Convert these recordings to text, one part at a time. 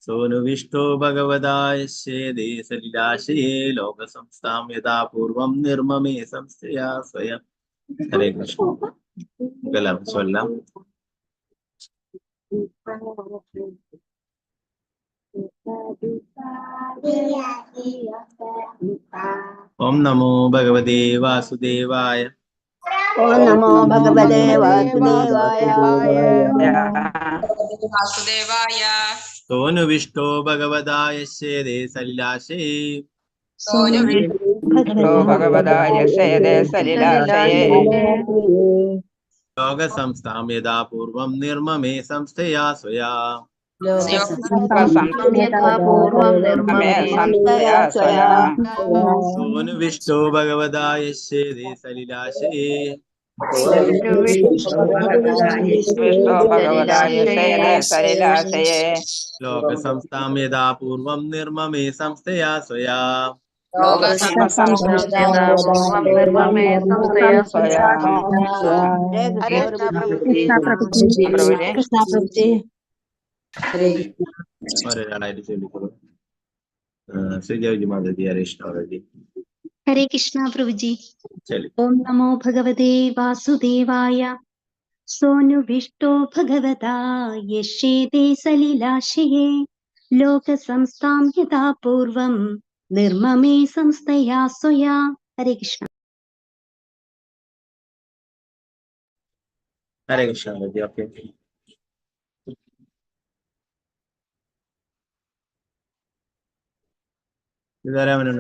सोनुविष्टो भगवदायस्येदे सलिलाशये लोकसंस्थां यदा पूर्वं निर्ममे संस्थया स्वयं. हरे कृष्ण. गलम चൊല്ലാം. ओम नमो भगवते वासुदेवाय. ओम नमो भगवते वासुदेवाय. सोनुविष्टो भगवदायस्येदे सलिलाशये लोकसंस्थां यदा पूर्वं निर्ममे संस्थया स्वया. सोनुविष्टो भगवदायस्येदे सलिलाशये लोकसंस्थां यदा पूर्वं निर्ममे संस्थया स्वया. ഒരാളായിട്ട് ചൊല്ലിക്കോളൂ. ശ്രീജി മാതാജി. ഹരേ കൃഷ്ണ മാതാജി. हरे कृष्णा प्रभु जी. चलिए. ओम नमो भगवते वासुदेवाय. सोनुविष्टो भगवता यस्येदे सलिलाशये लोकसंस्थां यदा पूर्वं निर्ममे संस्थया स्वया. हरे कृष्ण. हरे कृष्ण माताजी. ओके.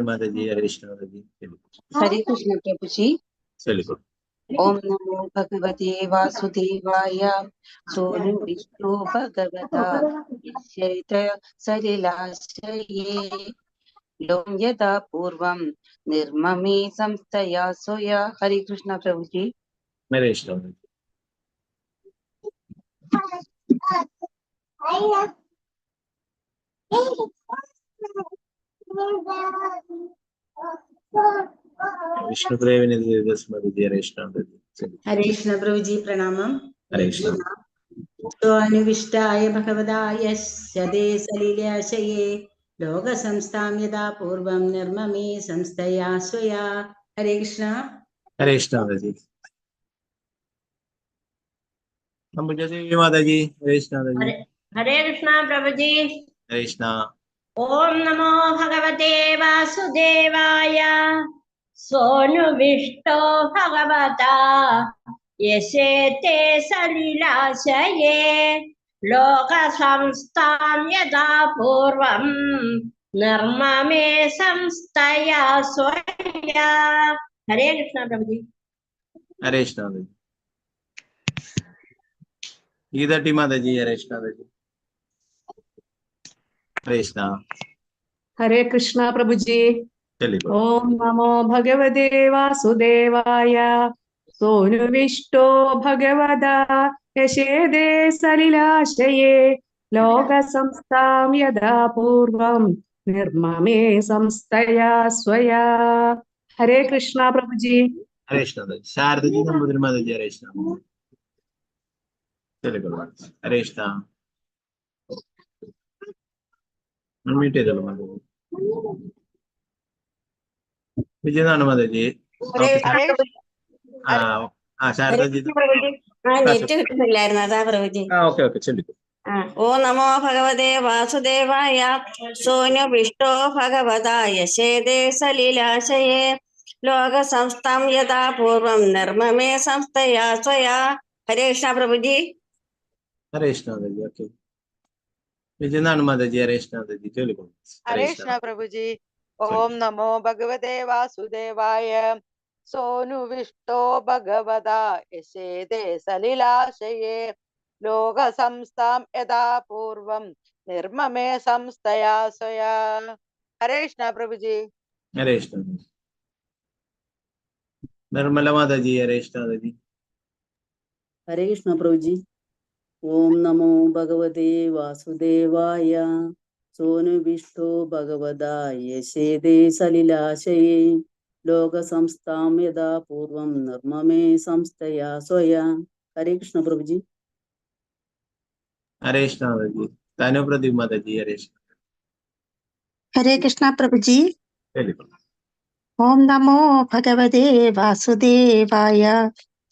माताजी. हरे कृष्ण माताजी. हरे कृष्ण प्रभु जी. चलिए. ओम नमो भगवते वासुदेवाय. सोनुविष्टो भगवता यस्येदे सलिलाशये लोकं यदा पूर्वं निर्ममे संस्थया स्वया. हरे कृष्ण प्रभु जी. हरे कृष्ण. विष्णु प्रेमी माताजी. हरे कृष्ण माताजी. हरे कृष्ण प्रभु जी. प्रणामम. हरे कृष्ण. सोऽनुविष्टाय भगवदाय यस्येदे सलिलाशये लोकसंस्थां यदा पूर्वं निर्ममे संस्थया स्वया. हरे कृष्ण. हरे कृष्ण माताजी. अंबुजादेवी माताजी. हरे कृष्ण माताजी. हरे कृष्ण प्रभु जी. हरे कृष्ण. ओम नमो भगवते वासुदेवाय. सोनुविष्टो भगवता यस्येदे सलिलाशये लोकसंस्थां यदा पूर्वं निर्ममे संस्थया स्वया. हरे कृष्ण प्रभु जी. हरे कृष्ण माताजी. गीता टी माताजी. हरे कृष्ण माताजी. हरे कृष्ण. हरे कृष्णा प्रभु जी. चलिए. ओम नमो भगवते वासुदेवाय. सोनुविष्टो भगवदा यस्येदे सलिलाशये लोकसंस्थां यदा पूर्वं निर्ममे संस्थया स्वया. हरे कृष्णा प्रभु जी. हरे कृष्ण माताजी. शारदा जी नंबूदिरी माताजी. हरे कृष्ण. चलिए. हरे कृष्ण. मीट ചെയ്തോളൂ മാതാജി. വിജയനാണ് മാതാജി. ശാരദാജി. നെറ്റ് കിട്ടുന്നില്ലായിരുന്നു അതാ പ്രഭുജി. Okay okay ചൊല്ലിക്കോ. ഓ നമോ ഭഗവതേ വാസുദേവായ. സോനുവിഷ്ടോ ഭഗവതാ യസ്യേദേ സലിലാശയെ ലോകസംസ്ഥം യഥാ പൂർവം നിർമ്മമേ സംസ്ഥയാ സ്വയാ. ഹരേ കൃഷ്ണ പ്രഭുജി. ഹരേ കൃഷ്ണ മാതാജി. ഓക്കെ. വിജയനാണ് മാതാജി. ഹരേ കൃഷ്ണ മാതാജി. ചൊല്ലിക്കോ. हरे कृष्ण प्रभु जी. ओम नमो भगवते वासुदेवाय. सोनुविष्टो भगवता यस्येदे सलिलाशये लोकसंस्थां यदा पूर्वं निर्ममे संस्थया स्वया. हरे कृष्ण प्रभु जी. हरे कृष्ण. निर्मला माताजी. हरे कृष्ण माताजी. हरे कृष्ण प्रभु जी. ओम नमो भगवते वासुदेवाय. सोनुविष्टो भगवदा यस्येदे सलिलाशये लोकसंस्थां यदा पूर्वं निर्ममे संस्थया स्वया. हरे कृष्ण प्रभु जी. हरे कृष्ण माता जी। तानु प्रदीप माता जी हरे कृष्ण। हरे कृष्ण प्रभु जी। बिल्कुल। ओम नमो भगवते वासुदेवाय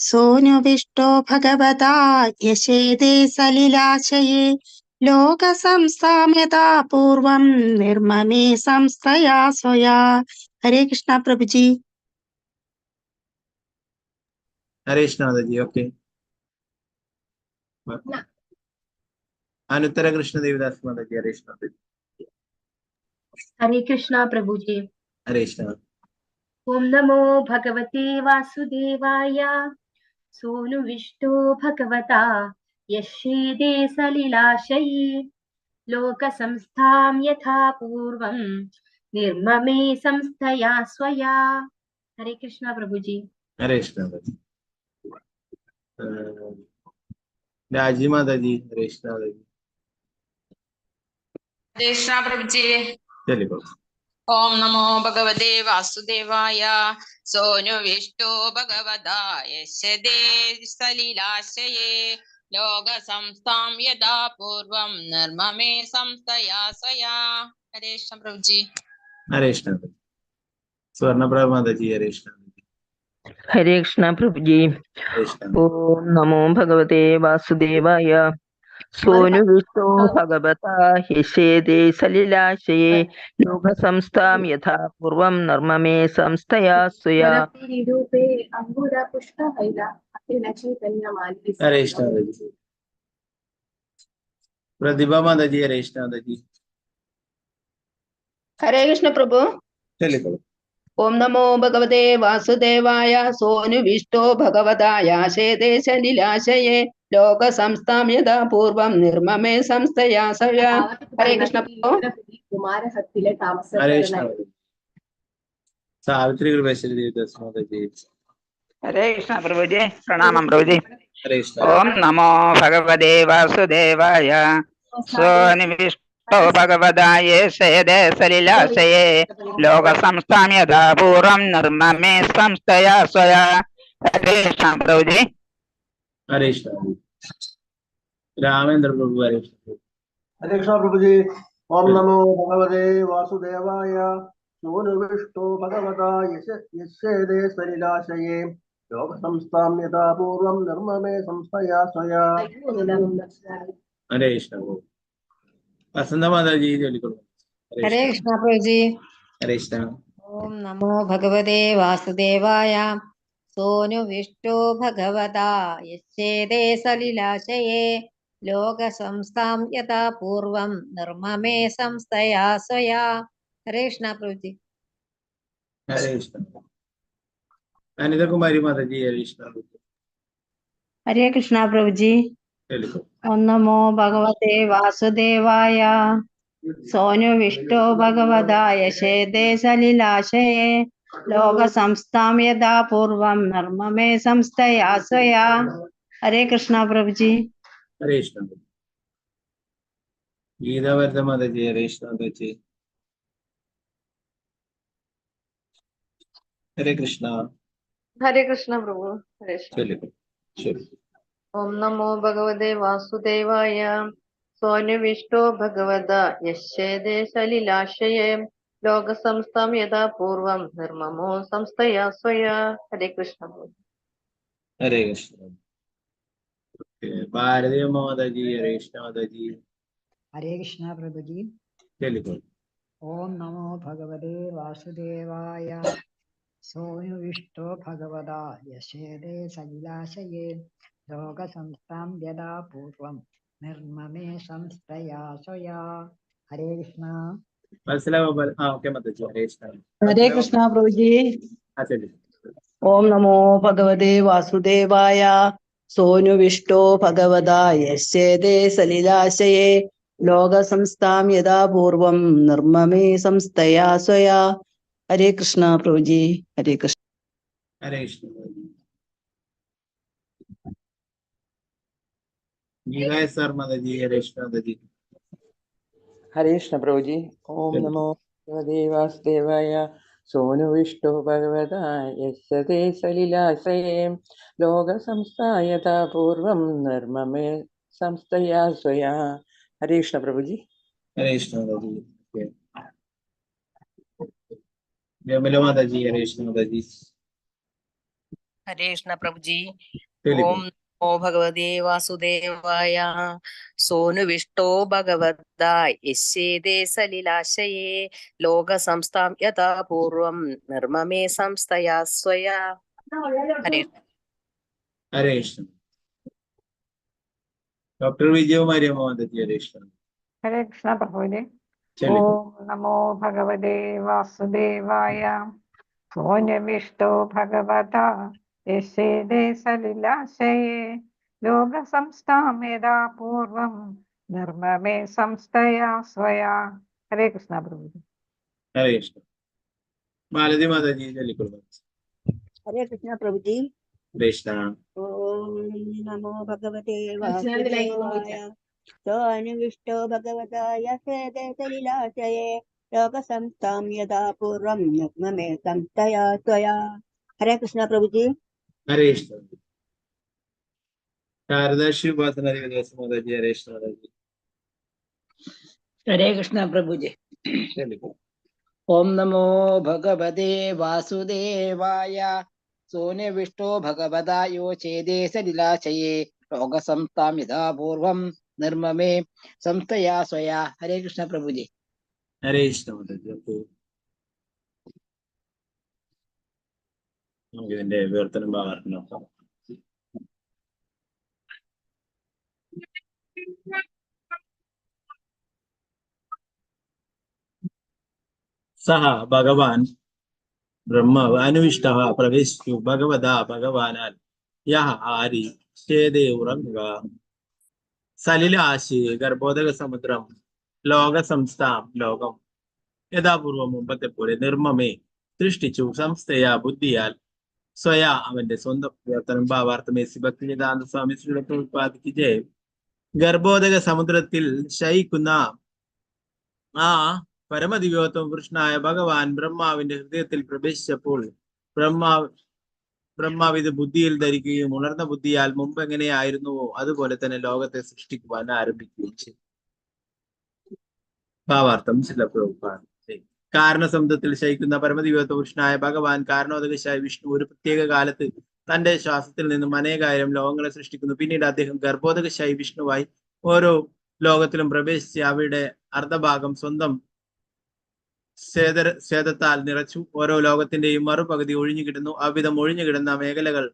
सोऽनुविष्टो भगवता यशेदे सलिलाशये लोक संस्थां यथा पूर्वं निर्ममे संस्थया स्वया। हरे कृष्ण प्रभु जी। हरे कृष्ण माता जी। ओके। अनुत्तर कृष्ण देवदास माता जी हरे कृष्ण माता जी। हरे कृष्णा प्रभु जी। हरे कृष्ण। ओम नमो भगवते वासुदेवाय सोऽनुविष्टो भगवता यस्येदे सलिलाशये लोकसंस्थां यथा पूर्वं निर्ममे संस्थया स्वया। हरे कृष्णा प्रभु जी। हरे कृष्ण माता जी। राजी माता जी हरे कृष्ण माता जी। हरे कृष्ण प्रभु जी। चलिए बोलो। ओम नमो भगवते वासुदेवाय सोऽनुविष्टो भगवता यस्येदे सलिलाशये लोक संस्थां यदा पूर्वं निर्ममे संस्थया स्वया। हरे कृष्ण प्रभु जी। हरे कृष्ण माता जी। स्वर्ण प्रभा माता जी हरे कृष्ण माता जी। हरे कृष्ण प्रभु जी। हरे कृष्ण। ओम नमो भगवते वासुदेवाय सोऽनुविष्टो भगवता यस्येदे सलिलाशये लोक संस्थां यथा पूर्वं नर्ममे संस्थया स्वया। हरे कृष्ण माता जी। प्रतिभा माता जी हरे कृष्ण माता जी। हरे कृष्ण प्रभु। चलिए बोलो। ओम नमो भगवते वासुदेवाय सोऽनुविष्टो भगवता याशेदे सलिलाशये लोक संस्थां यदा पूर्वं निर्ममे संस्थया स्वया। हरे कृष्ण प्रभु। हरे कृष्ण माता जी। सावित्री कृपेश्वरी देवदास माता जी। हरे कृष्ण प्रभु जी। प्रणाम प्रभु जी। हरे कृष्ण। ओम नमो भगवते वासुदेवाय सोऽनुविष्टो भगवता यस्येदे सलिलाशये लोक संस्थां यथा पूर्वं निर्ममे संस्थया स्वया। हरे कृष्ण प्रभु जी। हरे कृष्ण। रामेंद्र प्रभु हरे कृष्ण। हरे कृष्ण प्रभु जी। ओम नमो भगवते वासुदेवाय सोऽनुविष्टो भगवता यस्येदे सलिलाशये लोक संस्थां यथा पूर्वं निर्ममे संस्थया स्वया। हरे कृष्ण। वसंत माता जी चलिए बोलो। हरे कृष्ण प्रभु जी। हरे कृष्ण। ओम नमो भगवते वासुदेवाय सोऽनुविष्टो भगवता यस्येदे सलिलाशये लोक संस्थां यथा पूर्वं निर्ममे संस्थया स्वया। हरे कृष्ण प्रभु जी। हरे कृष्ण। अनिता कुमारी माता जी हरे कृष्ण। हरे कृष्ण प्रभु जी। चलिए बोलो। ओम नमो भगवते वासुदेवाय सोऽनुविष्टो भगवता यस्येदे सलिलाशये लोक संस्थां यदा पूर्वं निर्ममे संस्थया स्वया। हरे कृष्ण प्रभु जी। हरे कृष्ण। गीता वर्ध माता जी हरे कृष्ण माता जी। हरे कृष्ण। हरे कृष्ण प्रभु। हरे कृष्ण। चलिए बोलो। चलिए। ओम नमो भगवते वासुदेवाय सोऽनुविष्टो भगवता यस्येदे सलिलाशये लोक संस्थां यदा पूर्वं निर्ममो संस्थया स्वया। हरे कृष्ण प्रभु। हरे कृष्ण। भारतीय माता जी हरे कृष्ण माता जी। हरे कृष्ण प्रभु जी। चलिए बोलो। ओम नमो भगवते वासुदेवाय सोऽनुविष्टो भगवता यस्येदे सलिलाशये लोक संस्थां यदा पूर्वं निर्ममे संस्थया स्वया। हरे कृष्ण। ओके माता जी हरे कृष्ण। हरे कृष्ण प्रभु जी। हाँ चलिए। ओम नमो भगवते वासुदेवाय सोऽनुविष्टो भगवता यस्येदे सलिलाशये लोक संस्थां यदा पूर्वं निर्ममे संस्थया स्वया। हरे कृष्ण प्रभु जी। हरे कृष्ण। हरे कृष्ण। गीता सर माता जी हरे कृष्ण माता जी। हरे कृष्ण प्रभु जी। ओम नमो भगवते वासुदेवाय सोऽनुविष्टो भगवता यस्येदे सलिलाशये लोक संस्थां यथा पूर्वं निर्ममे संस्थया स्वया। हरे कृष्ण प्रभु जी। हरे कृष्ण दादा जी। विमला माता जी, हरे कृष्ण माता जी। हरे कृष्ण प्रभु जी। तेलुगु। ओम नमो भगवते वासुदेवाय। सोनुविष्टो भगवता यस्येदे सलिलाशये लोक संस्थां यथा पूर्वं निर्ममे संस्थया स्वया। हरे हरे कृष्ण। डॉक्टर विजय माता जी, हरे कृष्ण। हरे कृष्ण प्रभुजी। तेलुगु। ओम नमो भगवते वासुदेवाय। सोऽन्यविष्टो भगवता यस्येदे सलिलाशये लोक संस्थां यदा पूर्वं निर्ममे संस्थया स्वया। हरे कृष्ण प्रभुजी। हरे कृष्ण। मालती माता जी, तेलुगु। हरे कृष्ण प्रभु जी। कृष्ण। ओम नमो भगवते वासुदेवाय। सोऽनुविष्टो भगवता यस्येदे सलिलाशये लोकसंस्थां यदा पूर्वं निर्ममे संस्थया स्वया। हरे कृष्ण प्रभु जी। हरे कृष्ण। शारदा शिव उपासना दिवस माता जी, हरे कृष्ण माता जी। हरे कृष्ण प्रभु जी। तेलुगु। ओम नमो भगवते वासुदेवाय। सोऽनुविष्टो भगवता योचेदे सलिलाशये लोकसंस्थां यदा पूर्वं निर्ममे संस्थया स्वया। हरे कृष्ण प्रभु जी। हरे कृष्ण माता जी। നമുക്ക് ഇതിന്റെ വിവർത്തനം ഭാഗം നോക്കാം. സഹ ഭഗവാൻ ബ്രഹ്മാവ് അനുവിഷ്ട പ്രവേശിച്ചു ഭഗവത ഭഗവാനാൽ യഹ ആരി ചേതേ ഉറങ്ങുക സലിലാശി ഗർഭോദക സമുദ്രം ലോക സംസ്ഥാം ലോകം യഥാപൂർവം മുമ്പത്തെ പോലെ നിർമ്മമേ സൃഷ്ടിച്ചു സംസ്ഥയ ബുദ്ധിയാൽ സ്വയ അവന്റെ സ്വന്തം പ്രവർത്തനം ഭാവാർത്ഥമേ ഭക്തിനിതാന്ത സ്വാമി ശ്രീലത്തിൽ ഉത്പാദിപ്പിച്ച് ഗർഭോദക സമുദ്രത്തിൽ ശയിക്കുന്ന ആ പരമദിവ്യോത്തമ പുരുഷനായ ഭഗവാൻ ബ്രഹ്മാവിന്റെ ഹൃദയത്തിൽ പ്രവേശിച്ചപ്പോൾ ബ്രഹ്മാവ് ഇത് ബുദ്ധിയിൽ ധരിക്കുകയും ഉണർന്ന ബുദ്ധിയാൽ മുമ്പ് എങ്ങനെയായിരുന്നുവോ അതുപോലെ തന്നെ ലോകത്തെ സൃഷ്ടിക്കുവാൻ ആരംഭിക്കുകയും ചെയ്തു. ഭാവാർത്ഥം ശിലപ്രഭുപാദ്. കാരണസമുദ്രത്തിൽ ശയിക്കുന്ന പരമദിവ്യോത്തമ പുരുഷനായ ഭഗവാൻ കാരണോദകശായ വിഷ്ണു ഒരു പ്രത്യേക കാലത്ത് തന്റെ ശ്വാസത്തിൽ നിന്നും അനേകായിരം ലോകങ്ങളെ സൃഷ്ടിക്കുന്നു. പിന്നീട് അദ്ദേഹം ഗർഭോദകശായി വിഷ്ണുവായി ഓരോ ലോകത്തിലും പ്രവേശിച്ച് അവയുടെ അർദ്ധഭാഗം സ്വന്തം സ്വേദത്താൽ നിറച്ചു. ഓരോ ലോകത്തിന്റെയും മറുപകുതി ഒഴിഞ്ഞുകിടുന്നു. അവിധം ഒഴിഞ്ഞുകിടുന്ന മേഖലകൾ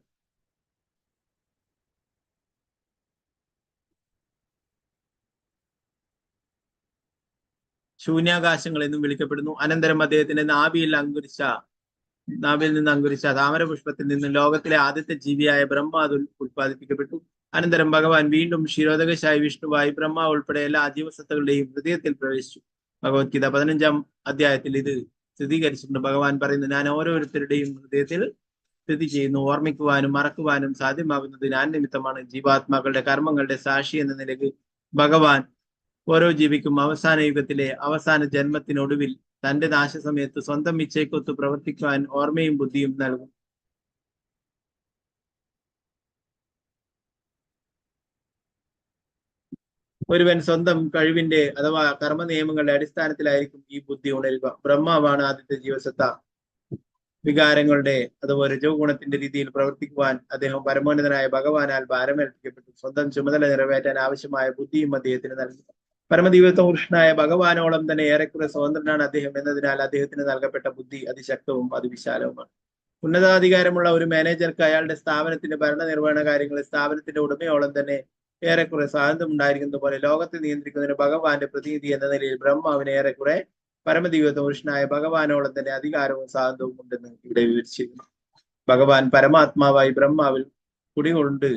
ശൂന്യാകാശങ്ങൾ എന്നും വിളിക്കപ്പെടുന്നു. അനന്തരം അദ്ദേഹത്തിന്റെ നാഭിയിൽ നിന്ന് അങ്കുരിച്ച താമരപുഷ്പത്തിൽ നിന്ന് ലോകത്തിലെ ആദ്യത്തെ ജീവിയായ ബ്രഹ്മ ഉത്പാദിപ്പിക്കപ്പെട്ടു. അനന്തരം ഭഗവാൻ വീണ്ടും ക്ഷീരോദകശായി വിഷ്ണുവായി ബ്രഹ്മ ഉൾപ്പെടെ എല്ലാ ജീവസത്തകളുടെയും ഹൃദയത്തിൽ പ്രവേശിച്ചു. ഭഗവത്ഗീത 15-ാം അധ്യായത്തിൽ ഇത് സ്ഥിരീകരിച്ചിട്ടുണ്ട്. ഭഗവാൻ പറയുന്നു, ഞാൻ ഓരോരുത്തരുടെയും ഹൃദയത്തിൽ സ്ഥിതി ചെയ്യുന്നു. ഓർമ്മിക്കുവാനും മറക്കുവാനും സാധ്യമാകുന്നത് ഞാൻ നിമിത്തമാണ്. ജീവാത്മാക്കളുടെ കർമ്മങ്ങളുടെ സാക്ഷി എന്ന നിലയ്ക്ക് ഭഗവാൻ ഓരോ ജീവിക്കും അവസാന യുഗത്തിലെ അവസാന ജന്മത്തിനൊടുവിൽ തന്റെ നാശസമയത്ത് സ്വന്തം ഇച്ഛയ്ക്കൊത്ത് പ്രവർത്തിക്കുവാൻ ഓർമ്മയും ബുദ്ധിയും നൽകും. ഒരുവൻ സ്വന്തം കഴിവിന്റെ അഥവാ കർമ്മ നിയമങ്ങളുടെ അടിസ്ഥാനത്തിലായിരിക്കും ഈ ബുദ്ധി ഉണരുക. ബ്രഹ്മാവാണ് ആദ്യത്തെ ജീവസത്ത. വികാരങ്ങളുടെ അഥവാ രജോ ഗുണത്തിന്റെ രീതിയിൽ പ്രവർത്തിക്കുവാൻ അദ്ദേഹം പരമോന്നതനായ ഭഗവാനാൽ ഭാരമേൽപ്പിക്കപ്പെട്ടു. സ്വന്തം ചുമതല നിറവേറ്റാൻ ആവശ്യമായ ബുദ്ധിയും അദ്ദേഹത്തിന് നൽകി. പരമദിവ്യോത്തമ പുരുഷനായ ഭഗവാനോളം തന്നെ ഏറെക്കുറെ സ്വതന്ത്രനാണ് അദ്ദേഹം എന്നതിനാൽ അദ്ദേഹത്തിന് നൽകപ്പെട്ട ബുദ്ധി അതിശക്തവും അതിവിശാലവുമാണ്. ഉന്നതാധികാരമുള്ള ഒരു മാനേജർക്ക് അയാളുടെ സ്ഥാപനത്തിന്റെ ഭരണനിർവഹണ കാര്യങ്ങളിൽ സ്ഥാപനത്തിന്റെ ഉടമയോളം തന്നെ ഏറെക്കുറെ സ്വാതന്ത്ര്യം ഉണ്ടായിരിക്കുന്നത് പോലെ ലോകത്തെ നിയന്ത്രിക്കുന്നതിന് ഭഗവാന്റെ പ്രതിനിധി എന്ന നിലയിൽ ബ്രഹ്മാവിന് ഏറെക്കുറെ പരമദിവ്യോത്തമ പുരുഷനായ ഭഗവാനോളം തന്നെ അധികാരവും സ്വാതന്ത്ര്യവും ഉണ്ടെന്ന് ഇവിടെ വിവരിച്ചിരുന്നു. ഭഗവാൻ പരമാത്മാവായി ബ്രഹ്മാവിൽ കുടികൊണ്ട്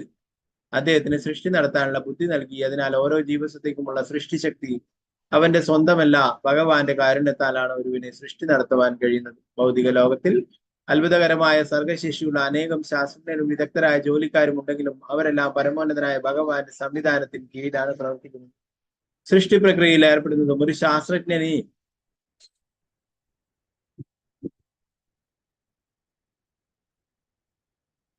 അദ്ദേഹത്തിന് സൃഷ്ടി നടത്താനുള്ള ബുദ്ധി നൽകി. അതിനാൽ ഓരോ ജീവസത്തേക്കുമുള്ള സൃഷ്ടിശക്തി അവന്റെ സ്വന്തമല്ല, ഭഗവാന്റെ കാരുണ്യത്താലാണ് ഒരുവിനെ സൃഷ്ടി നടത്തുവാൻ കഴിയുന്നത്. ഭൗതിക ലോകത്തിൽ അത്ഭുതകരമായ സർഗശേഷിയുള്ള അനേകം ശാസ്ത്രജ്ഞരും വിദഗ്ധരായ ജോലിക്കാരും ഉണ്ടെങ്കിലും അവരെല്ലാം പരമോന്നതനായ ഭഗവാന്റെ സംവിധാനത്തിന് കീഴിലാണ് പ്രവർത്തിക്കുന്നത്. സൃഷ്ടി പ്രക്രിയയിൽ ഏർപ്പെടുന്നതും ഒരു ശാസ്ത്രജ്ഞനെ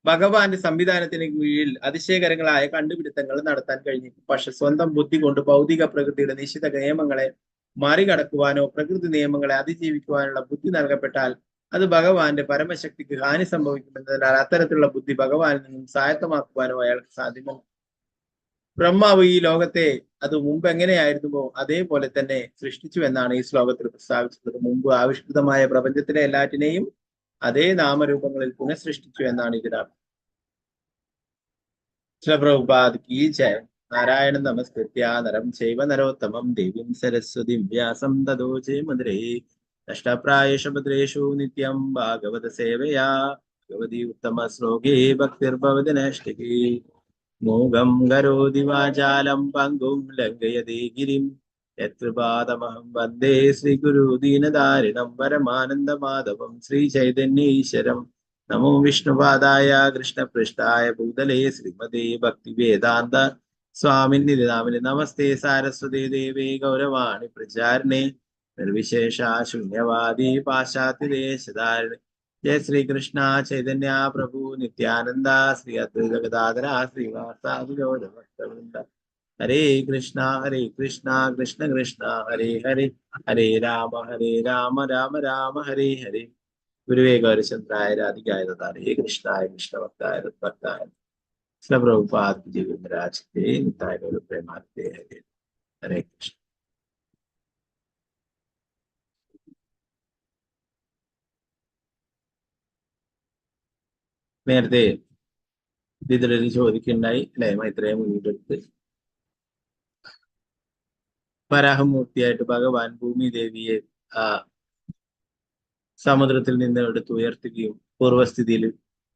ഭഗവാന്റെ സംവിധാനത്തിന് കീഴിൽ അതിശയകരങ്ങളായ കണ്ടുപിടുത്തങ്ങൾ നടത്താൻ കഴിഞ്ഞു. പക്ഷെ സ്വന്തം ബുദ്ധി കൊണ്ട് ഭൗതിക പ്രകൃതിയുടെ നിശ്ചിത നിയമങ്ങളെ മറികടക്കുവാനോ പ്രകൃതി നിയമങ്ങളെ അതിജീവിക്കുവാനുള്ള ബുദ്ധി നൽകപ്പെട്ടാൽ അത് ഭഗവാന്റെ പരമശക്തിക്ക് ഹാനി സംഭവിക്കുമെന്നതിനാൽ അത്തരത്തിലുള്ള ബുദ്ധി ഭഗവാനിൽ നിന്നും സ്വായത്തമാക്കുവാനോ അയാൾക്ക് സാധ്യമല്ല. ബ്രഹ്മാവ് ഈ ലോകത്തെ അത് മുമ്പ് എങ്ങനെയായിരുന്നുവോ അതേപോലെ തന്നെ സൃഷ്ടിച്ചു എന്നാണ് ഈ ശ്ലോകത്തിൽ പ്രസ്താവിച്ചിട്ടുള്ളത്. മുമ്പ് ആവിഷ്കൃതമായ പ്രപഞ്ചത്തിലെ എല്ലാറ്റിനെയും അതേ നാമരൂപങ്ങളിൽ പുനഃസൃഷ്ടിച്ചു എന്നാണ് ഇതിനർത്ഥം. പ്രഭുപാദ് കീ ജയ. നാരായണ നമസ്കൃത്യ നരം ചൈവ നരോത്തമം ദേവീം സരസ്വതിം വ്യാസം തതോ ജയമദ്രേ നഷ്ടപ്രായേഷു ഭദ്രേഷു നിത്യം ഭാഗവത സേവയാ ഭഗവതി ഉത്തമ ശ്ലോകേ ഭക്തിർഭവതി നൈഷ്ഠികേ. മൂകം കരോതി വാചാലം പങ്കും ലംഘയതേ ഗിരിം യത്കൃപാതമഹം വന്ദേ ശ്രീഗുരു ദീനദാരിണം പരമാനന്ദമാധവം ശ്രീചൈതന്യീശ്വരം. നമോ വിഷ്ണുപാദായ കൃഷ്ണപൃഷ്ഠായ ഭൂതലേ ശ്രീമതേ ഭക്തിവേദാന്ത സ്വാമിനി നാമിനി നമസ്തേ സാരസ്വതേ ദേവേ ഗൗരവാണി പ്രചാരിണേ നിർവിശേഷ ശൂന്യവാദി പാശ്ചാത്യദേശധാരിണി. जय श्री कृष्ण चैतन्य प्रभु नित्यानंद श्री अद्वैत गदाधर श्रीवासादि गौर भक्तवृंद. हरे कृष्णा कृष्ण कृष्ण हरे हरे हरे राम राम राम हरे हरे. गुरुवे गौरचंद्राय राधिकाय हरे कृष्णाय कृष्ण भक्ताय भक्ताय प्रभुपाद जीवराज के निताय गौर प्रेमार्थे. हरे हरे कृष्ण. നേരത്തെ ഇതിലൊരു ചോദിക്കുണ്ടായി അല്ലെ, മൈത്രേയ മുന്നിട്ടെടുത്ത് വരാഹമൂർത്തിയായിട്ട് ഭഗവാൻ ഭൂമി ദേവിയെ സമുദ്രത്തിൽ നിന്ന് എടുത്ത് ഉയർത്തുകയും പൂർവ്വസ്ഥിതിയിൽ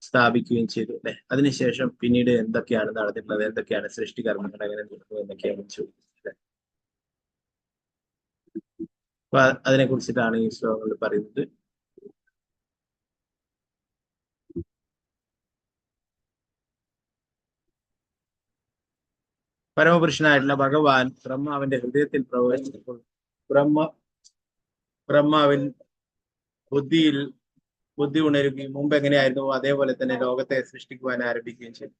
സ്ഥാപിക്കുകയും ചെയ്തു അല്ലെ. അതിനുശേഷം പിന്നീട് എന്തൊക്കെയാണ് നടന്നിട്ടുള്ളത്, എന്തൊക്കെയാണ് സൃഷ്ടികർമ്മങ്ങൾ എങ്ങനെ നടന്നു എന്നൊക്കെയാണ് ചോദിക്കുന്നത്. അപ്പൊ അതിനെ കുറിച്ചിട്ടാണ് ഈ ശ്ലോകങ്ങളിൽ പറയുന്നത്. പരമപുരുഷനായിട്ടുള്ള ഭഗവാൻ ബ്രഹ്മാവിന്റെ ഹൃദയത്തിൽ പ്രവേശിച്ചപ്പോൾ ബ്രഹ്മാവിൻ ബുദ്ധി ഉണരുകയും മുമ്പ് എങ്ങനെയായിരുന്നു അതേപോലെ തന്നെ ലോകത്തെ സൃഷ്ടിക്കുവാൻ ആരംഭിക്കുകയും ചെയ്തു.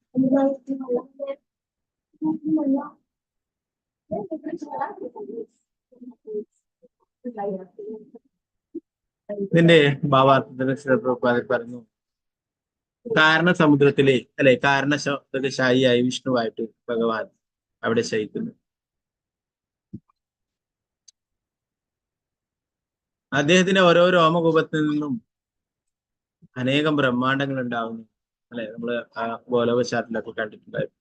ഇതിന്റെ ഭാവാർത്ഥത്തിൽ പറഞ്ഞു, കാരണസമുദ്രത്തിലെ അല്ലെ കാരണശായിയായി വിഷ്ണുവായിട്ട് ഭഗവാൻ അവിടെ ശയിക്കുന്നു. അദ്ദേഹത്തിന്റെ ഓരോ രോമകൂപത്തിൽ നിന്നും അനേകം ബ്രഹ്മാണ്ടങ്ങൾ ഉണ്ടാവുന്നു അല്ലെ. നമ്മള് ആ ഗോലോകശാസ്ത്രത്തിലൊക്കെ കണ്ടിട്ടുണ്ടായിരുന്നു.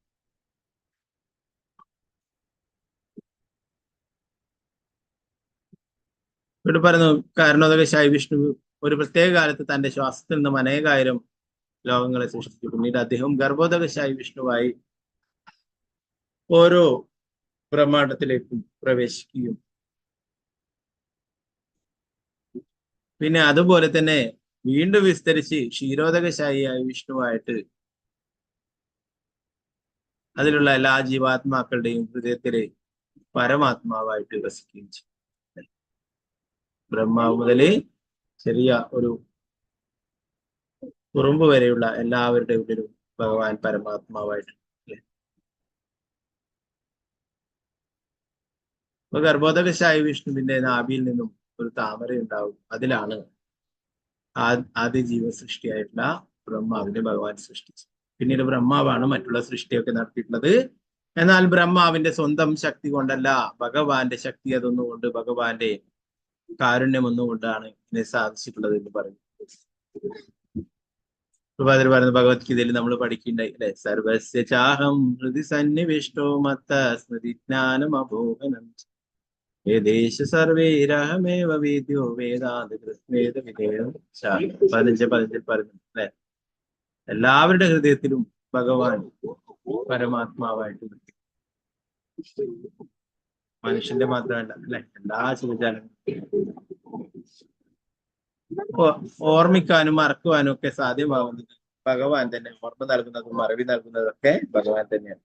ഇവിടെ പറയുന്നു, കാരണോദകശായി വിഷ്ണു ഒരു പ്രത്യേക കാലത്ത് തന്റെ ശ്വാസത്തിൽ നിന്നും അനേകായിരം ലോകങ്ങളെ സൃഷ്ടിച്ചു. പിന്നീട് അദ്ദേഹം ഗർഭോദകശായി വിഷ്ണുവായി ഓരോ ബ്രഹ്മാണ്ടത്തിലേക്കും പ്രവേശിക്കുകയും പിന്നെ അതുപോലെ തന്നെ വീണ്ടും വിസ്തരിച്ച് ക്ഷീരോദകശായിയായ വിഷ്ണുവായിട്ട് അതിലുള്ള എല്ലാ ജീവാത്മാക്കളുടെയും ഹൃദയത്തിലെ പരമാത്മാവായിട്ട് വസിക്കുകയും ചെയ്യും. ബ്രഹ്മാവ് മുതല് ചെറിയ ഒരു കുറുമ്പ് വരെയുള്ള എല്ലാവരുടെ ഉള്ളിലും ഭഗവാൻ പരമാത്മാവായിട്ട്. അപ്പൊ ഗർഭോദകശായി വിഷ്ണുവിന്റെ നാഭിയിൽ നിന്നും ഒരു താമര ഉണ്ടാവും. അതിലാണ് ആദ്യ ജീവസൃഷ്ടിയായിട്ടുള്ള ബ്രഹ്മാവിനെ ഭഗവാൻ സൃഷ്ടിച്ചത്. പിന്നീട് ബ്രഹ്മാവാണ് മറ്റുള്ള സൃഷ്ടിയൊക്കെ നടത്തിയിട്ടുള്ളത്. എന്നാൽ ബ്രഹ്മാവിന്റെ സ്വന്തം ശക്തി കൊണ്ടല്ല, ഭഗവാന്റെ ശക്തി അതൊന്നുകൊണ്ട്, ഭഗവാന്റെ കാരുണ്യം ഒന്നുകൊണ്ടാണ് ഇതിനെ സാധിച്ചിട്ടുള്ളത് എന്ന് പറയുന്നു. പറയുന്ന ഭഗവത്ഗീതയിൽ നമ്മൾ പഠിക്കുന്നുണ്ടായി അല്ലെ, സർവസ്യ ചാഹം ഹൃദി സന്നിവിഷ്ടോ മത്ത സ്മൃതി ജ്ഞാനം അഭോഹനം ദേശ സർവേരഹമേവ വേദ്യോ വേദാന്ത വേദ വിധേയം 15 പറഞ്ഞു അല്ലെ. എല്ലാവരുടെ ഹൃദയത്തിലും ഭഗവാൻ പരമാത്മാവായിട്ട് മനുഷ്യന്റെ മാത്രമല്ല അല്ലെ, എല്ലാ ജീവജാലങ്ങളും ഓർമ്മിക്കാനും മറക്കുവാനും ഒക്കെ സാധ്യമാവുന്നത് ഭഗവാൻ തന്നെ. ഓർമ്മ നൽകുന്നതും മറവി നൽകുന്നതും ഒക്കെ ഭഗവാൻ തന്നെയാണ്.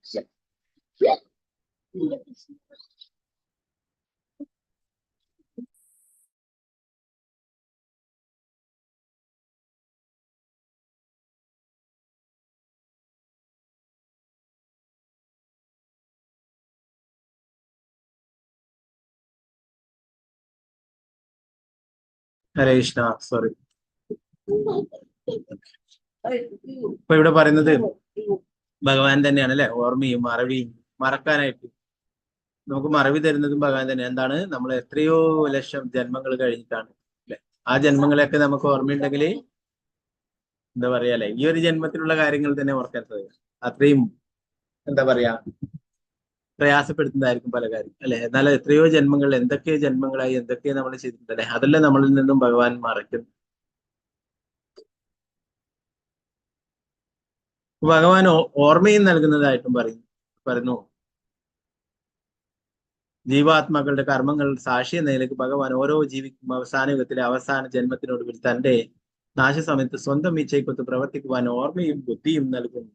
ഹരേ കൃഷ്ണ. സോറി. ഇപ്പൊ ഇവിടെ പറയുന്നത് ഭഗവാൻ തന്നെയാണ് അല്ലെ. ഓർമ്മയും മറവിയും മറക്കാനായിട്ട് നമുക്ക് മറവി തരുന്നതും ഭഗവാൻ തന്നെ. എന്താണ്, നമ്മൾ എത്രയോ ലക്ഷം ജന്മങ്ങൾ കഴിഞ്ഞിട്ടാണ് അല്ലെ ആ ജന്മങ്ങളെയൊക്കെ നമുക്ക് ഓർമ്മയുണ്ടെങ്കിൽ എന്താ പറയാ അല്ലെ, ഈ ഒരു ജന്മത്തിലുള്ള കാര്യങ്ങൾ തന്നെ ഓർക്കാത്തത് അത്രയും എന്താ പറയാ പ്രയാസപ്പെടുത്തുന്നതായിരിക്കും പല കാര്യം അല്ലെ. എന്നാൽ എത്രയോ ജന്മങ്ങൾ, എന്തൊക്കെ ജന്മങ്ങളായി എന്തൊക്കെ നമ്മൾ ചെയ്തിട്ടുണ്ടല്ലേ, അതെല്ലാം നമ്മളിൽ നിന്നും ഭഗവാൻ മറയ്ക്കുന്നു. ഭഗവാൻ ഓർമ്മയും നൽകുന്നതായിട്ടും പറയുന്നു. ജീവാത്മാക്കളുടെ കർമ്മങ്ങൾ സാക്ഷി എന്ന നിലയ്ക്ക് ഭഗവാൻ ഓരോ ജീവിക്കും അവസാന യുഗത്തിലെ അവസാന ജന്മത്തിനൊടുവിൽ തന്റെ നാശസമയത്ത് സ്വന്തം ഇച്ഛയ്ക്കൊത്ത് പ്രവർത്തിക്കുവാൻ ഓർമ്മയും ബുദ്ധിയും നൽകുന്നു.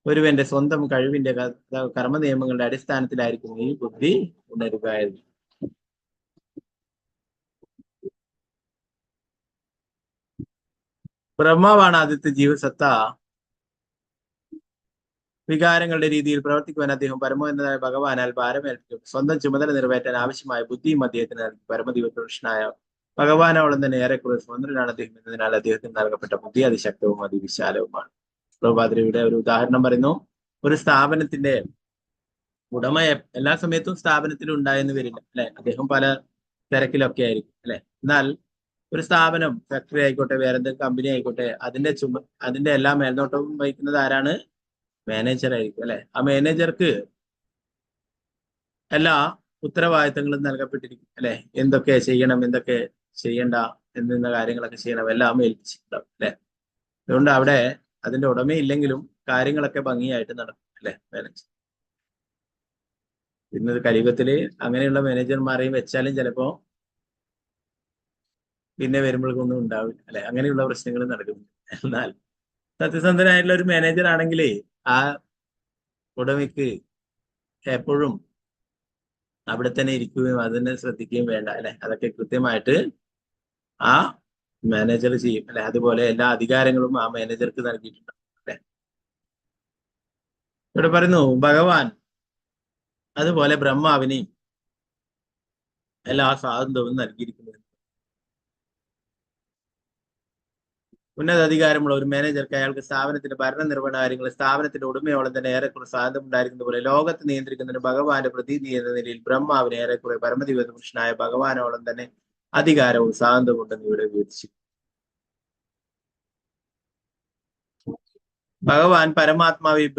ഒരുവന്റെ സ്വന്തം കഴിവിന്റെ കർമ്മ നിയമങ്ങളുടെ അടിസ്ഥാനത്തിലായിരിക്കും ഈ ബുദ്ധി ഉണരുക. ബ്രഹ്മാവാണ് ആദ്യത്തെ ജീവസത്ത. വികാരങ്ങളുടെ രീതിയിൽ പ്രവർത്തിക്കുവാൻ അദ്ദേഹം പരമോന്നതനായ ഭഗവാനാൽ ഭാരമേൽപ്പിക്കും. സ്വന്തം ചുമതല നിറവേറ്റാൻ ആവശ്യമായ ബുദ്ധിയും അദ്ദേഹത്തിന് നൽകി. പരമദിവപുരുഷനായ ഭഗവാനോളം തന്നെ ഏറെക്കുറെ സ്വതന്ത്രനാണ് അദ്ദേഹം എന്നതിനാൽ അദ്ദേഹത്തിന് നൽകപ്പെട്ട ബുദ്ധി അതിശക്തവും അതിവിശാലവുമാണ്. പ്രഭാതിരിയുടെ ഒരു ഉദാഹരണം പറയുന്നു. ഒരു സ്ഥാപനത്തിന്റെ ഉടമ എല്ലാ സമയത്തും സ്ഥാപനത്തിൽ ഉണ്ടായെന്ന് വരില്ല അല്ലെ. അദ്ദേഹം പല തിരക്കിലൊക്കെ ആയിരിക്കും അല്ലെ. എന്നാൽ ഒരു സ്ഥാപനം, ഫാക്ടറി ആയിക്കോട്ടെ, വേറെ എന്തെങ്കിലും കമ്പനി ആയിക്കോട്ടെ, അതിന്റെ എല്ലാ മേൽനോട്ടവും വഹിക്കുന്നത് ആരാണ്? മാനേജർ ആയിരിക്കും അല്ലെ. ആ മാനേജർക്ക് എല്ലാ ഉത്തരവാദിത്തങ്ങളും നൽകപ്പെട്ടിരിക്കും അല്ലെ. എന്തൊക്കെ ചെയ്യണം, എന്തൊക്കെ ചെയ്യണ്ട എന്ന കാര്യങ്ങളൊക്കെ ചെയ്യണം, എല്ലാം ഏൽപ്പിച്ചിട്ടുണ്ടാവും അല്ലെ. അതുകൊണ്ട് അവിടെ അതിന്റെ ഉടമയില്ലെങ്കിലും കാര്യങ്ങളൊക്കെ ഭംഗിയായിട്ട് നടക്കും അല്ലെ മാനേജർ. ഇന്നൊരു കലിയുഗത്തില് അങ്ങനെയുള്ള മാനേജർമാരെയും വെച്ചാലും ചിലപ്പോ പിന്നെ വരുമ്പോഴേക്കൊന്നും ഉണ്ടാവില്ല അല്ലെ. അങ്ങനെയുള്ള പ്രശ്നങ്ങൾ നടക്കുന്നു. എന്നാൽ സത്യസന്ധനായിട്ടുള്ള ഒരു മാനേജർ ആണെങ്കിൽ ആ ഉടമയ്ക്ക് എപ്പോഴും അവിടെ തന്നെ ഇരിക്കുകയും അതിനെ ശ്രദ്ധിക്കുകയും വേണ്ട അല്ലെ. അതൊക്കെ കൃത്യമായിട്ട് ആ മാനേജർ ചെയ്യും അല്ലെ. അതുപോലെ എല്ലാ അധികാരങ്ങളും ആ മാനേജർക്ക് നൽകിയിട്ടുണ്ട് അല്ലെ. ഇവിടെ പറയുന്നു ഭഗവാൻ അതുപോലെ ബ്രഹ്മാവിനെയും എല്ലാ സ്വാതന്ത്ര്യവും നൽകിയിരിക്കുന്നത്. ഉന്നത അധികാരമുള്ള ഒരു മാനേജർക്ക് അയാൾക്ക് സ്ഥാപനത്തിന്റെ ഭരണ നിർവഹണ കാര്യങ്ങൾ സ്ഥാപനത്തിന്റെ ഉടമയോളം തന്നെ ഏറെക്കുറെ സ്വാതന്ത്ര്യം ഉണ്ടായിരിക്കുന്ന പോലെ ലോകത്ത് നിയന്ത്രിക്കുന്നതിന് ഭഗവാന്റെ പ്രതിനിധി എന്ന നിലയിൽ ബ്രഹ്മാവിന് ഏറെക്കുറെ പരമദിവ്യ പുരുഷനായ ഭഗവാനോളം തന്നെ അധികാരവും സ്വാതന്ത്ര്യവും ഉണ്ടെന്ന് ഇവിടെ വിവരിച്ചു. ഭഗവാൻ പരമാത്മാവിൽ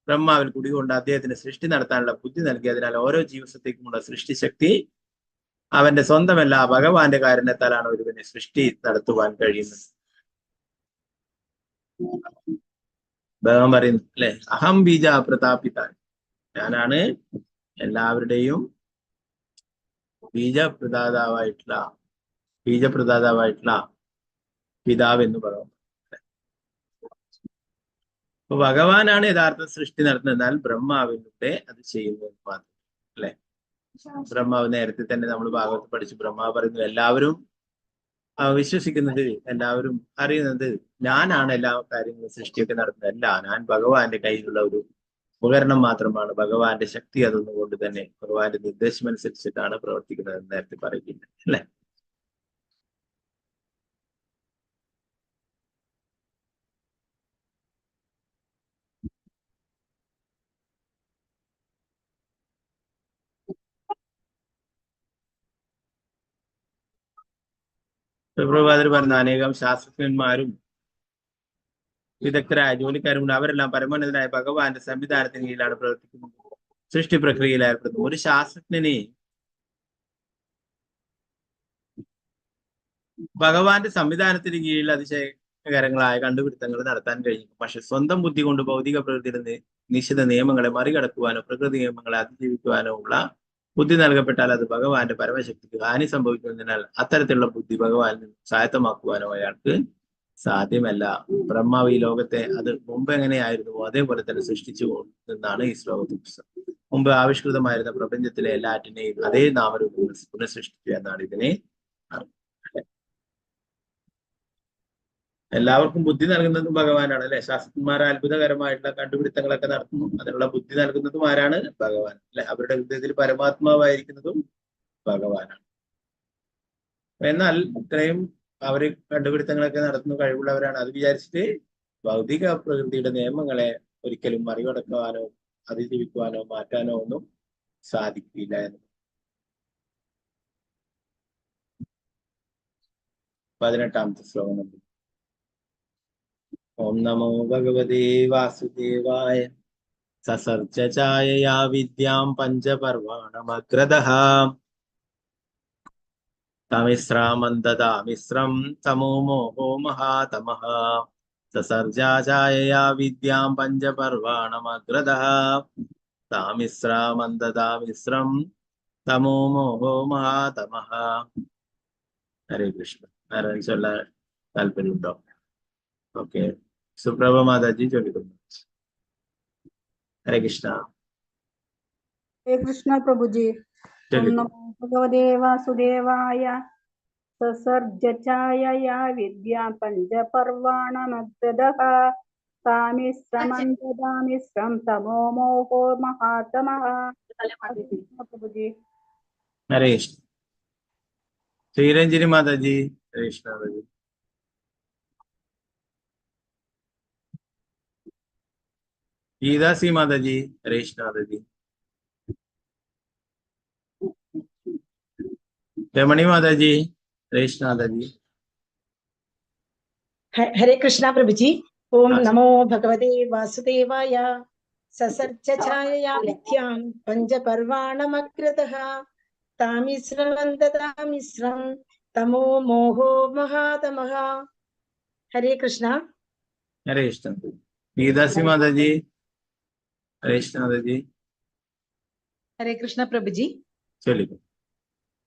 ബ്രഹ്മാവിൽ കുടികൊണ്ട് അദ്ദേഹത്തിന് സൃഷ്ടി നടത്താനുള്ള ബുദ്ധി നൽകി. അതിനാൽ ഓരോ ജീവസത്തേക്കുമുള്ള സൃഷ്ടിശക്തി അവന്റെ സ്വന്തമല്ല, ഭഗവാന്റെ കാരണത്താലാണ് ഒരുവനെ സൃഷ്ടി നടത്തുവാൻ കഴിയുന്നത്. ഭഗവാൻ പറയുന്നു അല്ലെ, അഹം ബീജ പ്രതാപിതാൻ, ഞാനാണ് എല്ലാവരുടെയും ബീജപ്രദാതാവായിട്ടുള്ള പിതാവ് എന്ന് പറയാം. അപ്പൊ ഭഗവാനാണ് യഥാർത്ഥ സൃഷ്ടി നടത്തുന്നത്. എന്നാൽ ബ്രഹ്മാവിലൂടെ അത് ചെയ്യുന്നത് മാത്രം അല്ലെ. ബ്രഹ്മാവ് നേരത്തെ തന്നെ നമ്മൾ ഭാഗവതത്തിൽ പഠിച്ചു. ബ്രഹ്മാവ് പറയുന്നു എല്ലാവരും വിശ്വസിക്കുന്നത്, എല്ലാവരും അറിയുന്നത് ഞാനാണ് എല്ലാ കാര്യങ്ങളും സൃഷ്ടിയൊക്കെ നടത്തുന്നത്. അല്ല, ഞാൻ ഭഗവാന്റെ കയ്യിലുള്ള ഒരു ഉപകരണം മാത്രമാണ്. ഭഗവാന്റെ ശക്തി അതൊന്നുകൊണ്ട് തന്നെ ഭഗവാന്റെ നിർദ്ദേശം അനുസരിച്ചിട്ടാണ് പ്രവർത്തിക്കുന്നത് എന്ന് നേരത്തെ പറയുന്നത് അല്ലെ. പ്രഭാതർ പറഞ്ഞ അനേകം ശാസ്ത്രജ്ഞന്മാരും വിദഗ്ധരായ ജോലിക്കാരുമുണ്ട്. അവരെല്ലാം പരമോന്നതനായ ഭഗവാന്റെ സംവിധാനത്തിന് കീഴിലാണ് പ്രവർത്തിക്കുന്നത്, സൃഷ്ടി പ്രക്രിയയിൽ ഏർപ്പെടുന്നു. ഒരു ശാസ്ത്രജ്ഞനെ ഭഗവാന്റെ സംവിധാനത്തിന് കീഴിൽ അതിശയകരങ്ങളായ കണ്ടുപിടുത്തങ്ങൾ നടത്താൻ കഴിയും. പക്ഷെ സ്വന്തം ബുദ്ധി കൊണ്ട് ഭൗതിക പ്രകൃതിയുടെ നിശ്ചിത നിയമങ്ങളെ മറികടക്കുവാനോ പ്രകൃതി നിയമങ്ങളെ അതിജീവിക്കുവാനോ ഉള്ള ബുദ്ധി നൽകപ്പെട്ടാൽ അത് ഭഗവാന്റെ പരമശക്തിക്ക് ഹാനി സംഭവിക്കുന്നതിനാൽ അത്തരത്തിലുള്ള ബുദ്ധി ഭഗവാനെ സ്വായത്തമാക്കുവാനോ അയാൾക്ക് സാധ്യമല്ല. ബ്രഹ്മാവ് ഈ ലോകത്തെ അത് മുമ്പ് എങ്ങനെയായിരുന്നുവോ അതേപോലെ തന്നെ സൃഷ്ടിച്ചു എന്നാണ് ഈ ശ്ലോകത്തിൽ പുസ്തകം. മുമ്പ് ആവിഷ്കൃതമായിരുന്ന പ്രപഞ്ചത്തിലെ എല്ലാറ്റിനെയും അതേ നാമരൂപങ്ങൾ പുനഃസൃഷ്ടിക്കുക എന്നാണ് ഇതിനെ എല്ലാവർക്കും ബുദ്ധി നൽകുന്നതും ഭഗവാനാണ് അല്ലെ. ശാസ്ത്രജ്ഞന്മാർ അത്ഭുതകരമായിട്ടുള്ള കണ്ടുപിടുത്തങ്ങളൊക്കെ നടത്തുന്നു. അതിനുള്ള ബുദ്ധി നൽകുന്നതും ആരാണ്? ഭഗവാൻ അല്ലെ. അവരുടെ ഹൃദയത്തിൽ പരമാത്മാവായിരിക്കുന്നതും ഭഗവാനാണ്. എന്നാൽ ഇത്രയും അവര് കണ്ടുപിടുത്തങ്ങളൊക്കെ നടത്തുന്ന കഴിവുള്ളവരാണ്. അത് വിചാരിച്ചിട്ട് ഭൗതിക പ്രകൃതിയുടെ നിയമങ്ങളെ ഒരിക്കലും മറികടക്കുവാനോ അതിജീവിക്കുവാനോ മാറ്റാനോ ഒന്നും സാധിക്കില്ല എന്ന്. 18ാമത്തെ ശ്ലോകം നമ്മൾ. ഓം നമോ ഭഗവതേ വാസുദേവായ സസർജ ഛായയാ വിദ്യാം പഞ്ചപർവാണമഗ്രതഃ തമിശ്രാമന്തതാമിശ്രം തമോ മോഹോ മഹാതമഃ സസർജാ ഛായയാ വിദ്യാം പഞ്ചപർവാണമഗ്രതഃ താമിശ്രാമന്തതാമിശ്രം തമോ മോഹോ മഹാതമഃ. ഹരേ കൃഷ്ണ. ആരാണ് ചൊല്ലാൻ താല്പര്യമുണ്ടോ? ഓക്കെ, സുപ്രഭ മാതാജി ചൊല്ലിക്കുന്നു. ഹരേ കൃഷ്ണ. ഹരേ കൃഷ്ണ പ്രഭുജി. ഓം നമോ ഭഗവതേ വാസുദേവായ സസർജഛായയാ വിദ്യാ പഞ്ചപർവാണമഗ്രതഃ താമിശ്രമന്തതാമിശ്രം തമോ മോഹോ മഹാതമഃ. പ്രഭുജി. ഹരേ കൃഷ്ണ. ശ്രീരഞ്ജിനി മാതാജി. ഹരേ കൃഷ്ണ മാതാജി. ഗീതാസി മാതാജി. ഹരേ കൃഷ്ണ മാതാജി. രമണി മാതാജി. ഹരേ കൃഷ്ണ മാതാജി. ഹരേ കൃഷ്ണ പ്രഭുജി. ഓം നമോ ഭഗവതേ വാസുദേവായ സസർജഛായയാ വിദ്യാം പഞ്ചപർവാണമഗ്രതഃ താമിശ്രമന്തതാമിശ്രം തമോ മോഹോ മഹാതമഃ. ഹരേ കൃഷ്ണ. ഹരേ കൃഷ്ണ. ഗീതാസി മാതാജി. ഹരേ കൃഷ്ണ മാതാജി. ഹരേ കൃഷ്ണ പ്രഭുജി. ചൊല്ലിക്കോ.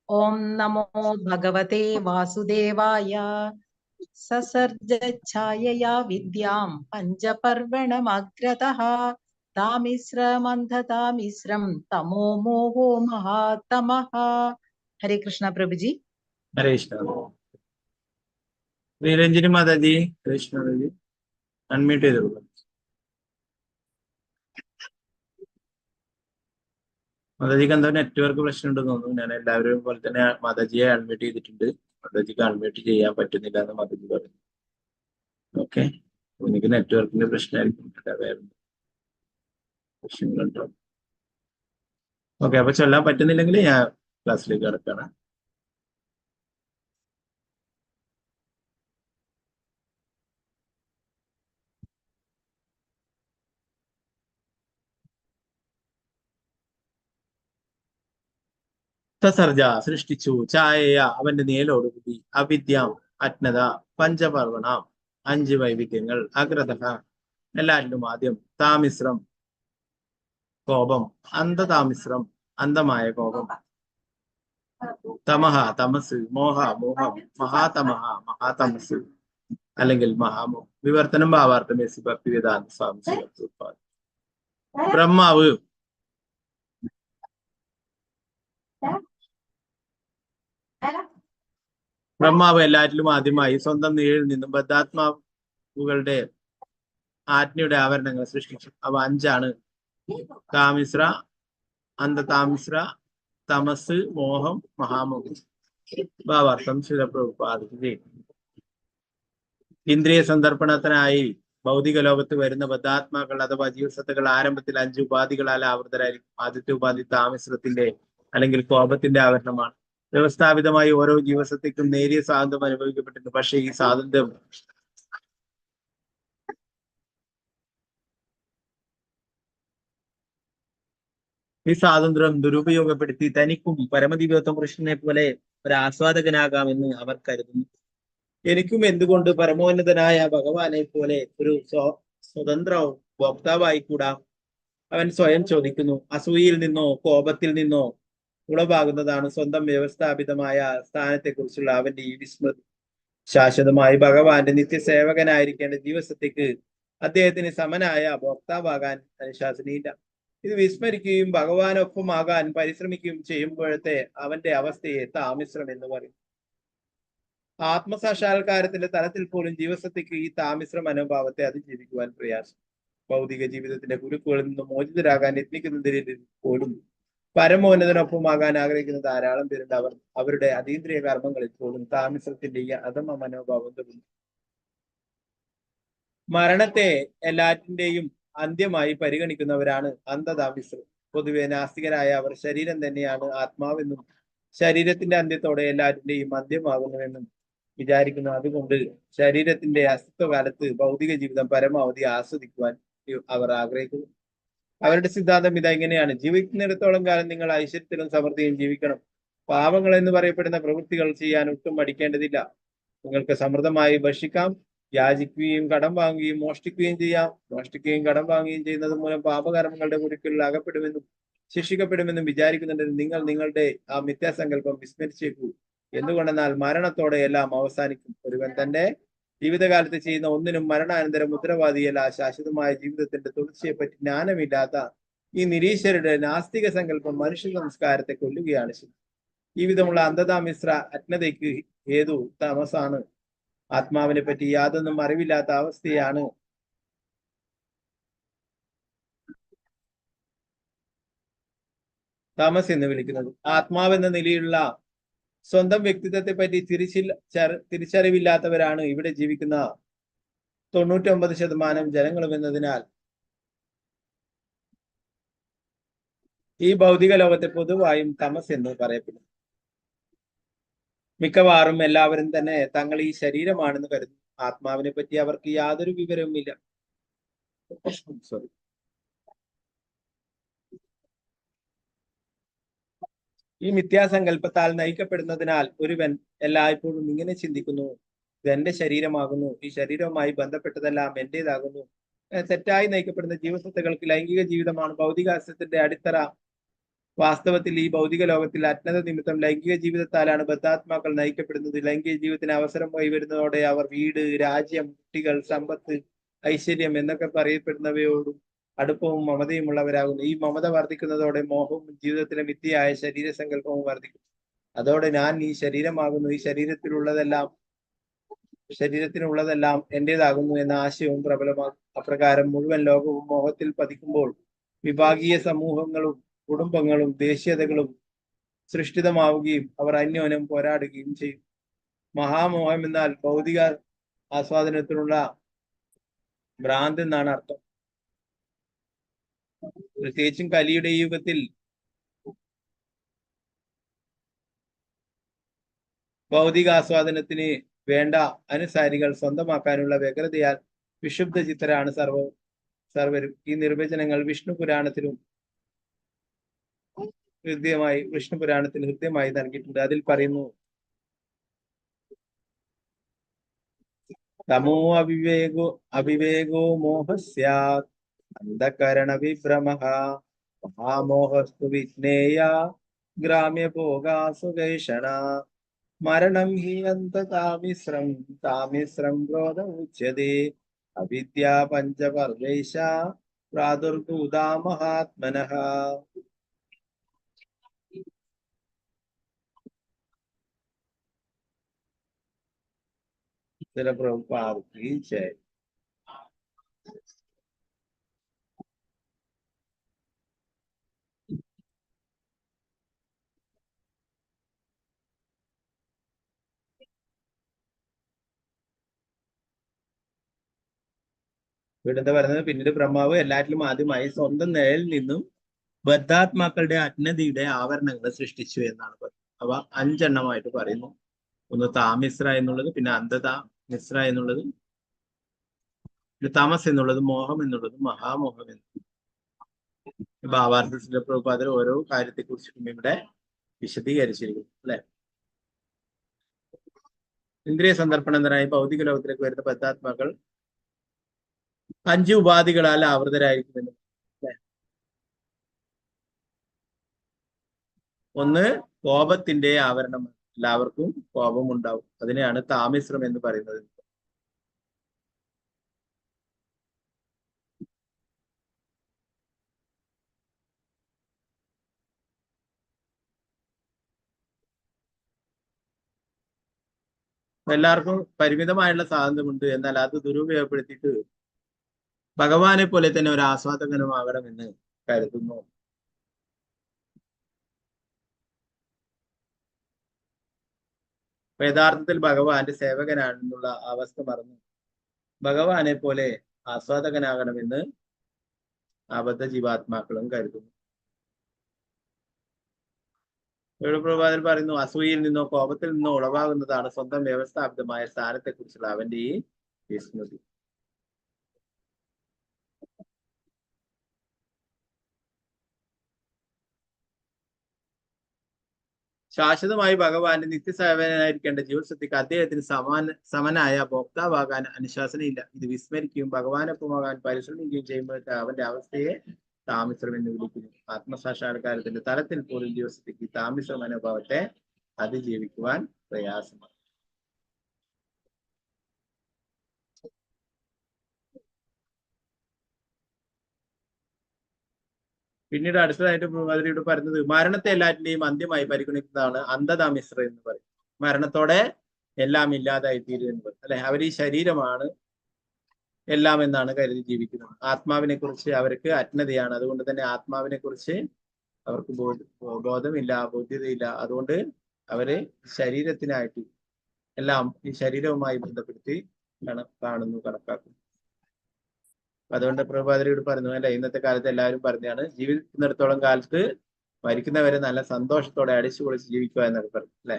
ഓം നമോ ഭഗവതേ വാസുദേവായ സസർജഛായയാ വിദ്യാം പഞ്ചപർവണമഗ്രതഃ താമിശ്രമന്തതാമിശ്രം തമോ മോഹോ മഹാതമഃ. ഹരേ കൃഷ്ണ പ്രഭുജി. ഹരേ കൃഷ്ണ. ശ്രീരഞ്ജിനി മാതാജി. ഹരേ കൃഷ്ണ മാതാജി. അൺമ്യൂട്ട് ചെയ്തോളൂ. മാതാജിക്ക് എന്തോ നെറ്റ്വർക്ക് പ്രശ്നം ഉണ്ടെന്ന് തോന്നുന്നു. ഞാൻ എല്ലാവരും പോലെ തന്നെ മാതാജിയെ അൺമ്യൂട്ട് ചെയ്തിട്ടുണ്ട്. മാതാജിക്ക് അൺമ്യൂട്ട് ചെയ്യാൻ പറ്റുന്നില്ല എന്ന് മാതാജി പറഞ്ഞു. ഓക്കെ, എനിക്ക് നെറ്റ്വർക്കിന്റെ പ്രശ്നമായിരിക്കും. വേറെ പ്രശ്നങ്ങളുണ്ടോ? ഓക്കെ, അപ്പൊ ചൊല്ലാൻ പറ്റുന്നില്ലെങ്കിൽ ഞാൻ ക്ലാസ്സിലേക്ക് കിടക്കാണ്. സസർജ സൃഷ്ടിച്ചു, ഛായയ അവന്റെ നേലോടുകൂടി, അവിദ്യാം അജ്ഞത, പഞ്ചപർവണാം 5 വൈവിധ്യങ്ങൾ, അഗ്രതഃ എല്ലാറ്റിലും ആദ്യം, താമിശ്രം കോപം, അന്ധതാമിശ്രം അന്ധമായ കോപം, തമഹ തമസ്, മോഹ മോഹം, മഹാതമഹ മഹാതമസ് അല്ലെങ്കിൽ മഹാമോഹം. വിവർത്തനം ഭാവാർത്ഥം എസ് ഭക്തിവേദാന്ത സ്വാമി ശ്രീപാദ്. ബ്രഹ്മാവ് ബ്രഹ്മാവ് എല്ലാറ്റിലും ആദ്യമായി സ്വന്തം നീഴിൽ നിന്നും ബദ്ധാത്മാവുകളുടെ ആജ്ഞയുടെ ആവരണങ്ങൾ സൃഷ്ടിച്ചു. അവ 5 താമിശ്ര, അന്ധതാമിശ്ര, തമസ്, മോഹം, മഹാമോഹം. ഭാവാർത്ഥം ശിവപ്രഭുപാദി. ഇന്ദ്രിയ സന്ദർപ്പണത്തിനായി ഭൗതിക ലോകത്ത് വരുന്ന ബദ്ധാത്മാക്കൾ അഥവാ ജീവസത്തകൾ ആരംഭത്തിൽ 5 ഉപാധികളാൽ ആവൃതരായിരിക്കും. ആദ്യത്തെ ഉപാധി താമിശ്രത്തിന്റെ അല്ലെങ്കിൽ കോപത്തിന്റെ ആവരണമാണ്. വ്യവസ്ഥാപിതമായി ഓരോ ജീവസത്തയ്ക്കും നേരിയ സ്വാതന്ത്ര്യം അനുഭവിക്കപ്പെട്ടിട്ടുണ്ട്. പക്ഷേ ഈ സ്വാതന്ത്ര്യം ദുരുപയോഗപ്പെടുത്തി തനിക്കും പരമദിവ്യോത്തമ കൃഷ്ണനെ പോലെ ഒരു ആസ്വാദകനാകാമെന്ന് അവർ കരുതുന്നു. എനിക്കും എന്തുകൊണ്ട് പരമോന്നതനായ ഭഗവാനെ പോലെ ഒരു സ്വതന്ത്ര ഭോക്താവായിക്കൂടാ? അവൻ സ്വയം ചോദിക്കുന്നു. അസൂയയിൽ നിന്നോ കോപത്തിൽ നിന്നോ ഉളവാകുന്നതാണ് സ്വന്തം വ്യവസ്ഥാപിതമായ സ്ഥാനത്തെക്കുറിച്ചുള്ള അവന്റെ ഈ വിസ്മൃതി. ശാശ്വതമായി ഭഗവാന്റെ നിത്യസേവകനായിരിക്കേണ്ട ജീവസത്തയ്ക്ക് അദ്ദേഹത്തിന് സമനായ ഭോക്താവാകാൻ അനുശാസനയില്ല. ഇത് വിസ്മരിക്കുകയും ഭഗവാനൊപ്പമാകാൻ പരിശ്രമിക്കുകയും ചെയ്യുമ്പോഴത്തെ അവന്റെ അവസ്ഥയെ താമിശ്രം എന്ന് പറയും. ആത്മസാക്ഷാത്കാരത്തിന്റെ തലത്തിൽ പോലും ജീവസത്തയ്ക്ക് ഈ താമിശ്ര മനോഭാവത്തെ അതിജീവിക്കുവാൻ പ്രയാസം. ഭൗതിക ജീവിതത്തിന്റെ കുരുക്കുകളിൽ നിന്ന് മോചിതരാകാൻ യത്നിക്കുന്നതിൽ പോലും പരമോന്നതനൊപ്പമാകാൻ ആഗ്രഹിക്കുന്ന ധാരാളം പേരുണ്ട്. അവരുടെ അതീന്ദ്രിയ കർമ്മങ്ങളിൽ പോലും താമസത്തിന്റെ ഈ അധമ മനോഭാവം തുടങ്ങും. മരണത്തെ എല്ലാറ്റിന്റെയും അന്ത്യമായി പരിഗണിക്കുന്നവരാണ് അന്ധതാമിശ്രർ. പൊതുവെ നാസ്തികരായ അവർ ശരീരം തന്നെയാണ് ആത്മാവെന്നും ശരീരത്തിന്റെ അന്ത്യത്തോടെ എല്ലാറ്റിന്റെയും അന്ത്യമാകുന്നുവെന്നും വിചാരിക്കുന്നു. അതുകൊണ്ട് ശരീരത്തിന്റെ അസ്തിത്വകാലത്ത് ഭൗതിക ജീവിതം പരമാവധി ആസ്വദിക്കുവാൻ അവർ ആഗ്രഹിക്കുന്നു. അവരുടെ സിദ്ധാന്തം ഇതാ ഇങ്ങനെയാണ്: ജീവിക്കുന്നിടത്തോളം കാലം നിങ്ങൾ ഐശ്വര്യത്തിലും സമൃദ്ധിയും ജീവിക്കണം. പാപങ്ങൾ എന്ന് പറയപ്പെടുന്ന പ്രവൃത്തികൾ ചെയ്യാൻ ഒട്ടും മടിക്കേണ്ടതില്ല. നിങ്ങൾക്ക് സമൃദ്ധമായി ഭക്ഷിക്കാം, യാചിക്കുകയും കടം വാങ്ങുകയും മോഷ്ടിക്കുകയും ചെയ്യാം. മോഷ്ടിക്കുകയും കടം വാങ്ങുകയും ചെയ്യുന്നത് മൂലം പാപകർമ്മങ്ങളുടെ കുരുക്കിൽ അകപ്പെടുമെന്നും ശിക്ഷിക്കപ്പെടുമെന്നും വിചാരിക്കുന്നുണ്ടെങ്കിൽ നിങ്ങൾ നിങ്ങളുടെ ആ മിഥ്യാസങ്കല്പം വിസ്മരിച്ചേക്കൂ. എന്തുകൊണ്ടെന്നാൽ മരണത്തോടെ എല്ലാം അവസാനിക്കും. ഒരുവൻ തന്റെ ജീവിതകാലത്ത് ചെയ്യുന്ന ഒന്നിനും മരണാനന്തരം ഉത്തരവാദിയല്ല. ശാശ്വതമായ ജീവിതത്തിന്റെ തുടർച്ചയെപ്പറ്റി ജ്ഞാനമില്ലാത്ത ഈ നിരീശ്വരുടെ നാസ്തിക സങ്കല്പം മനുഷ്യ സംസ്കാരത്തെ കൊല്ലുകയാണ് ശരി. ഈ വിധമുള്ള അന്ധതാമിശ്ര അജ്ഞതയ്ക്ക് ഹേതു തമസാണ്. ആത്മാവിനെ പറ്റി യാതൊന്നും അറിവില്ലാത്ത അവസ്ഥയാണ് തമസ് എന്ന് വിളിക്കുന്നത്. ആത്മാവെന്ന നിലയിലുള്ള സ്വന്തം വ്യക്തിത്വത്തെ പറ്റി തിരിച്ചറിവില്ലാത്തവരാണ് ഇവിടെ ജീവിക്കുന്ന 99% ജനങ്ങളും എന്നതിനാൽ ഈ ഭൗതിക ലോകത്തെ പൊതുവായും തമസ് എന്ന് പറയപ്പെടുന്നു. മിക്കവാറും എല്ലാവരും തന്നെ തങ്ങൾ ഈ ശരീരമാണെന്ന് കരുതുന്നു. ആത്മാവിനെ പറ്റി അവർക്ക് യാതൊരു വിവരവുമില്ല. സോറി. ഈ മിഥ്യാസങ്കല്പത്താൽ നയിക്കപ്പെടുന്നതിനാൽ ഒരുവൻ എല്ലായ്പ്പോഴും ഇങ്ങനെ ചിന്തിക്കുന്നു: ഇതെന്റെ ശരീരമാകുന്നു, ഈ ശരീരവുമായി ബന്ധപ്പെട്ടതെല്ലാം എന്റേതാകുന്നു. തെറ്റായി നയിക്കപ്പെടുന്ന ജീവസത്തകൾക്ക് ലൈംഗിക ജീവിതമാണ് ഭൗതികാസ്യത്തിന്റെ അടിത്തറ. വാസ്തവത്തിൽ ഈ ഭൗതിക ലോകത്തിൽ അജ്ഞത നിമിത്തം ലൈംഗിക ജീവിതത്താലാണ് ബദ്ധാത്മാക്കൾ നയിക്കപ്പെടുന്നത്. ലൈംഗിക ജീവിതത്തിന് അവസരം കൈവരുന്നതോടെ അവർ വീട്, രാജ്യം, കുട്ടികൾ, സമ്പത്ത്, ഐശ്വര്യം എന്നൊക്കെ പറയപ്പെടുന്നവയോടും അടുപ്പവും മമതയും ഉള്ളവരാകുന്നു. ഈ മമത വർദ്ധിക്കുന്നതോടെ മോഹവും ജീവിതത്തിലെ മിഥ്യയായ ശരീരസങ്കല്പവും വർദ്ധിക്കും. അതോടെ ഞാൻ ഈ ശരീരമാകുന്നു, ഈ ശരീരത്തിനുള്ളതെല്ലാം എന്റേതാകുന്നു എന്ന ആശയവും പ്രബലമാകും. അപ്രകാരം മുഴുവൻ ലോകവും മോഹത്തിൽ പതിക്കുമ്പോൾ വിഭാഗീയ സമൂഹങ്ങളും കുടുംബങ്ങളും ദേശീയതകളും സൃഷ്ടിതമാവുകയും അവർ അന്യോന്യം പോരാടുകയും ചെയ്യും. മഹാമോഹം എന്നാൽ ഭൗതിക ആസ്വാദനത്തിനുള്ള ഭ്രാന്ത് എന്നാണ് അർത്ഥം. പ്രത്യേകിച്ചും കലിയുടെ യുഗത്തിൽ ഭൗതിക ആസ്വാദനത്തിന് വേണ്ട അനുസാരികൾ സ്വന്തമാക്കാനുള്ള വ്യഗ്രതയാൽ വിശുദ്ധ ചിത്തരാണ് സർവരും. ഈ നിർവചനങ്ങൾ വിഷ്ണു പുരാണത്തിൽ ഹൃദ്യമായി നൽകിയിട്ടുണ്ട്. അതിൽ പറയുന്നു: തമോ അവിവേകോ മോഹസ്യാത് അന്ധകരണ വിഭ്രമഃ മഹാമോഹസ്തു വിജ്ഞേയ ഗ്രാമ്യഭോഗാസുഖൈഷണ മരണം ഹി അന്തതാമിശ്രം താമിശ്രം ക്രോധ ഉച്യതേ അവിദ്യാ പഞ്ചപർവൈശ പ്രാദുർഭൂതാ മഹാത്മനഃ. പ്രഭുപാദി ജയ്. ഇവിടെ പറയുന്നത്, പിന്നീട് ബ്രഹ്മാവ് എല്ലാറ്റിലും ആദ്യമായി സ്വന്തം നിഴലിൽ നിന്നും ബദ്ധാത്മാക്കളുടെ അജ്ഞതയുടെ ആവരണങ്ങൾ സൃഷ്ടിച്ചു എന്നാണ് പറയുന്നത്. അവ 5 എണ്ണമായിട്ട് പറയുന്നു. ഒന്ന് താമിശ്ര എന്നുള്ളത്, പിന്നെ അന്ധത മിശ്ര എന്നുള്ളത്, തമസ് എന്നുള്ളത്, മോഹം എന്നുള്ളത്, മഹാമോഹം എന്നുള്ളത്. ഭാവാർത്ഥ പ്രഭുപാദർ ഓരോ കാര്യത്തെ കുറിച്ചിട്ടും ഇവിടെ വിശദീകരിച്ചിരിക്കുന്നു അല്ലെ. ഇന്ദ്രിയ സന്ദർപ്പണന്തരായി ഭൗതിക ലോകത്തിലേക്ക് വരുന്ന ബദ്ധാത്മാക്കൾ 5 ഉപാധികളാൽ ആവൃതരായിരിക്കുമെന്ന്. ഒന്ന്, കോപത്തിന്റെ ആവരണം. എല്ലാവർക്കും കോപം ഉണ്ടാവും. അതിനെയാണ് താമിശ്രം എന്ന് പറയുന്നത്. എല്ലാവർക്കും പരിമിതമായുള്ള സ്വാതന്ത്ര്യമുണ്ട്. എന്നാൽ അത് ദുരുപയോഗപ്പെടുത്തിയിട്ട് ഭഗവാനെ പോലെ തന്നെ ഒരു ആസ്വാദകനുമാകണമെന്ന് കരുതുന്നു. അപ്പൊ യഥാർത്ഥത്തിൽ ഭഗവാന്റെ സേവകനാണെന്നുള്ള അവസ്ഥ മറന്നു ഭഗവാനെ പോലെ ആസ്വാദകനാകണമെന്ന് അബദ്ധ ജീവാത്മാക്കളും കരുതുന്നു. പ്രഭാതിൽ പറയുന്നു, അസൂയയിൽ നിന്നോ കോപത്തിൽ നിന്നോ ഉളവാകുന്നതാണ് സ്വന്തം വ്യവസ്ഥാപിതമായ സ്ഥാനത്തെ കുറിച്ചുള്ള അവന്റെ ഈ വിസ്മൃതി. ശാശ്വതമായി ഭഗവാന്റെ നിത്യസേവനായിരിക്കേണ്ട ജീവസത്യക്ക് അദ്ദേഹത്തിന് സമനായ ഭോക്താവാകാൻ അനുശാസനയില്ല. ഇത് വിസ്മരിക്കുകയും ഭഗവാനൊപ്പമാകാൻ പരിശ്രമിക്കുകയും ചെയ്യുമ്പോഴത്തെ അവന്റെ അവസ്ഥയെ താമിശ്രം എന്ന് വിളിക്കുന്നു. ആത്മസാക്ഷാത്കാരത്തിന്റെ തലത്തിൽ പോലും ദിവസത്തേക്ക് താമിശ്ര മനോഭാവത്തെ അതിജീവിക്കുവാൻ പ്രയാസമാണ്. പിന്നീട് അടുത്തതായിട്ട് ഭഗവതിയോട് പറയുന്നത്, മരണത്തെ എല്ലാറ്റിന്റെയും അന്ത്യമായി പരിഗണിക്കുന്നതാണ് അന്ധതാമിശ്ര എന്ന് പറയും. മരണത്തോടെ എല്ലാം ഇല്ലാതായി തീരും എന്ന് പറയും. അല്ലെ, അവർ ഈ ശരീരമാണ് എല്ലാം എന്നാണ് കരുതി ജീവിക്കുന്നത്. ആത്മാവിനെ കുറിച്ച് അവർക്ക് അജ്ഞതയാണ്. അതുകൊണ്ട് തന്നെ ആത്മാവിനെ കുറിച്ച് അവർക്ക് ബോധമില്ല, ബോധ്യതയില്ല. അതുകൊണ്ട് അവര് ശരീരത്തിനായിട്ട് എല്ലാം ഈ ശരീരവുമായി ബന്ധപ്പെടുത്തി കാണുന്നു, കണക്കാക്കുന്നു. അതുകൊണ്ട് പ്രഭാതരിയോട് പറഞ്ഞു, അല്ലെ, ഇന്നത്തെ കാലത്ത് എല്ലാവരും പറഞ്ഞാണ് ജീവിക്കുന്നിടത്തോളം കാലത്ത് മരിക്കുന്നവരെ നല്ല സന്തോഷത്തോടെ അടിച്ചു പൊളിച്ച് ജീവിക്കുക എന്നൊക്കെ പറഞ്ഞു. അല്ലെ,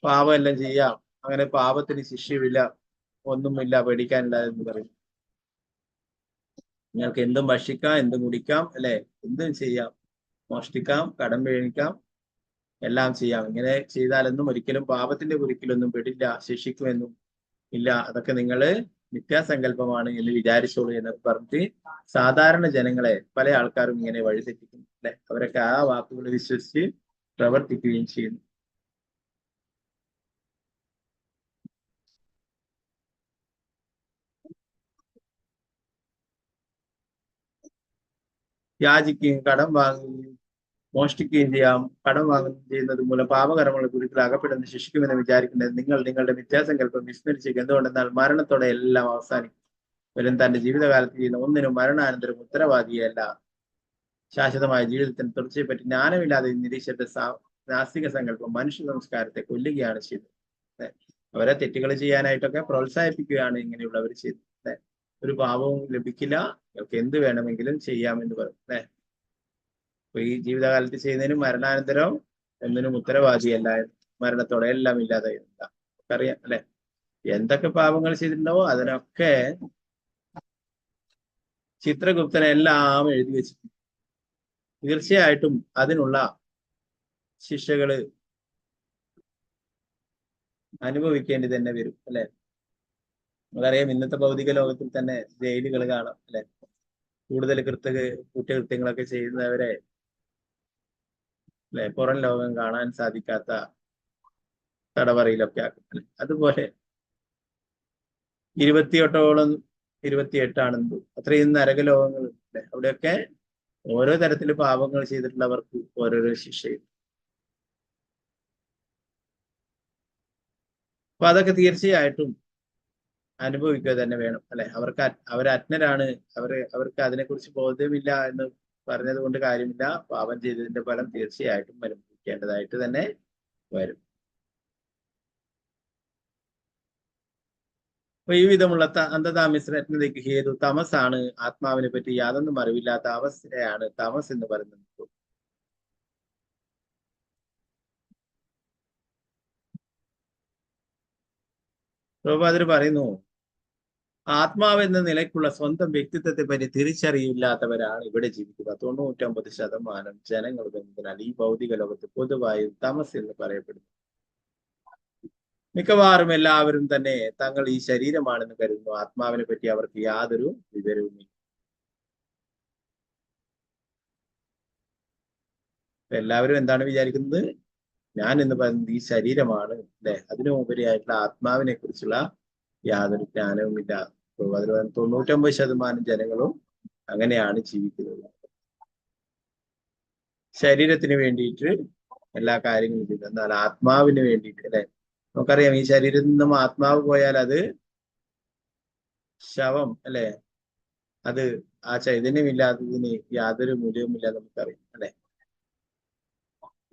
പാപം എല്ലാം ചെയ്യാം, അങ്ങനെ പാപത്തിന് ശിക്ഷയുമില്ല, ഒന്നുമില്ല, പേടിക്കാനില്ല എന്ന് പറയും. നിങ്ങൾക്ക് എന്തും ഭക്ഷിക്കാം, എന്തും കുടിക്കാം, അല്ലെ, എന്തും ചെയ്യാം, മോഷ്ടിക്കാം, കടം വീഴിക്കാം, എല്ലാം ചെയ്യാം. ഇങ്ങനെ ചെയ്താലൊന്നും ഒരിക്കലും പാപത്തിന്റെ കുരുക്കിലൊന്നും പെടില്ല, ശിക്ഷിക്കുമെന്നും ഇല്ല. അതൊക്കെ നിങ്ങള് മിഥ്യാസങ്കല്പമാണ് എന്ന് വിചാരിച്ചോളൂ എന്നൊക്കെ പറഞ്ഞിട്ട് സാധാരണ ജനങ്ങളെ പല ആൾക്കാരും ഇങ്ങനെ വഴിതെറ്റിക്കുന്നു. അല്ലെ, അവരൊക്കെ ആ വാക്കുകൾ വിശ്വസിച്ച് പ്രവർത്തിക്കുകയും ചെയ്യുന്നു. യാചിക്കുകയും കടം വാങ്ങുകയും മോഷ്ടിക്കുകയും ചെയ്യാം. കടം ചെയ്യുന്നത് മൂലം പാപകർമ്മങ്ങൾ കുരുക്കൾ അകപ്പെടുന്ന ശിക്ഷിക്കുമെന്ന് വിചാരിക്കുന്നത് നിങ്ങൾ നിങ്ങളുടെ വ്യത്യാസങ്കല്പം വിസ്മരിച്ചേക്കും. എന്തുകൊണ്ടെന്നാൽ മരണത്തോടെ എല്ലാം അവസാനിക്കും. വരും തന്റെ ജീവിതകാലത്ത് ചെയ്യുന്ന ഒന്നിനും മരണാനന്തരം ഉത്തരവാദിയല്ല. ശാശ്വതമായ ജീവിതത്തിന് തുടർച്ചയെപ്പറ്റി ജ്ഞാനമില്ലാതെ നിരീക്ഷന്റെ നാസ്തിക സങ്കല്പം മനുഷ്യ സംസ്കാരത്തെ കൊല്ലുകയാണ് ചെയ്തത്. അവരെ തെറ്റുകൾ ചെയ്യാനായിട്ടൊക്കെ പ്രോത്സാഹിപ്പിക്കുകയാണ് ഇങ്ങനെയുള്ളവർ ചെയ്തത്. ഒരു പാപവും ലഭിക്കില്ല, നിങ്ങൾക്ക് എന്ത് വേണമെങ്കിലും ചെയ്യാമെന്ന് പറയും. അല്ലെ, അപ്പൊ ഈ ജീവിതകാലത്ത് ചെയ്യുന്നതിനും മരണാനന്തരം ഒന്നിനും ഉത്തരവാദിയല്ല. മരണത്തോടെ എല്ലാം ഇല്ലാതെ അറിയാം. അല്ലെ, എന്തൊക്കെ പാപങ്ങൾ ചെയ്തിട്ടുണ്ടോ അതിനൊക്കെ ചിത്രഗുപ്തനെല്ലാം എഴുതി വെച്ചിട്ടുണ്ട്. തീർച്ചയായിട്ടും അതിനുള്ള ശിക്ഷകള് അനുഭവിക്കേണ്ടി തന്നെ വരും. അല്ലെ, നമുക്കറിയാം ഇന്നത്തെ ഭൗതിക ലോകത്തിൽ തന്നെ ജയിലുകൾ കാണാം. അല്ലെ, കൂടുതൽ കുറ്റകൃത്യങ്ങളൊക്കെ ചെയ്യുന്നവരെ അല്ലെ പുറം ലോകം കാണാൻ സാധിക്കാത്ത തടവറയിലൊക്കെ ആക്കും. അതുപോലെ 28 അത്രയും നരകലോകങ്ങൾ ഉണ്ട്. അവിടെയൊക്കെ ഓരോ തരത്തില് പാപങ്ങൾ ചെയ്തിട്ടുള്ളവർക്ക് ഓരോരോ ശിക്ഷയും. അപ്പൊ അതൊക്കെ തീർച്ചയായിട്ടും അനുഭവിക്കുക തന്നെ വേണം. അല്ലെ, അവർ അജ്ഞരാണ്, അവർക്ക് അതിനെക്കുറിച്ച് ബോധ്യമില്ല എന്ന് പറഞ്ഞത് കൊണ്ട് കാര്യമില്ല. പാപം ചെയ്തതിന്റെ ഫലം തീർച്ചയായിട്ടും അനുഭവിക്കേണ്ടതായിട്ട് തന്നെ വരും. അപ്പൊ ഈ വിധമുള്ള അന്ധതാമിശ്രജ്ഞതയ്ക്ക് ഹേതു തമസാണ്. ആത്മാവിനെ പറ്റി യാതൊന്നും അറിവില്ലാത്ത അവസ്ഥയാണ് തമസ് എന്ന് പറയുന്നത്. പ്രഭുപാദർ പറയുന്നു, ആത്മാവ് എന്ന നിലയ്ക്കുള്ള സ്വന്തം വ്യക്തിത്വത്തെ പറ്റി തിരിച്ചറിയില്ലാത്തവരാണ് ഇവിടെ ജീവിക്കുക. 99% ജനങ്ങൾ എന്നതിനാൽ ഈ ഭൗതിക ലോകത്ത് പൊതുവായി തമസ് എന്ന് പറയപ്പെടുന്നു. മിക്കവാറും എല്ലാവരും തന്നെ തങ്ങൾ ഈ ശരീരമാണെന്ന് കരുതുന്നു. ആത്മാവിനെ പറ്റി അവർക്ക് യാതൊരു വിവരവുമില്ല. എല്ലാവരും എന്താണ് വിചാരിക്കുന്നത്? ഞാൻ എന്ന് പറയുന്നത് ഈ ശരീരമാണ്. അല്ലെ, അതിനുപരിയായിട്ടുള്ള ആത്മാവിനെ കുറിച്ചുള്ള യാതൊരു ജ്ഞാനവുമില്ല. അതിൽ 99% ജനങ്ങളും അങ്ങനെയാണ് ജീവിക്കുന്നത്. ശരീരത്തിന് വേണ്ടിയിട്ട് എല്ലാ കാര്യങ്ങളും ചെയ്യുന്നത്. എന്നാൽ ആത്മാവിന് വേണ്ടിയിട്ട്, അല്ലെ, നമുക്കറിയാം ഈ ശരീരത്തിൽ നിന്നും ആത്മാവ് പോയാൽ അത് ശവം. അല്ലെ, അത് ആ ചൈതന്യമില്ലാത്തതിന് യാതൊരു മൂല്യവുമില്ല നമുക്കറിയാം. അല്ലെ,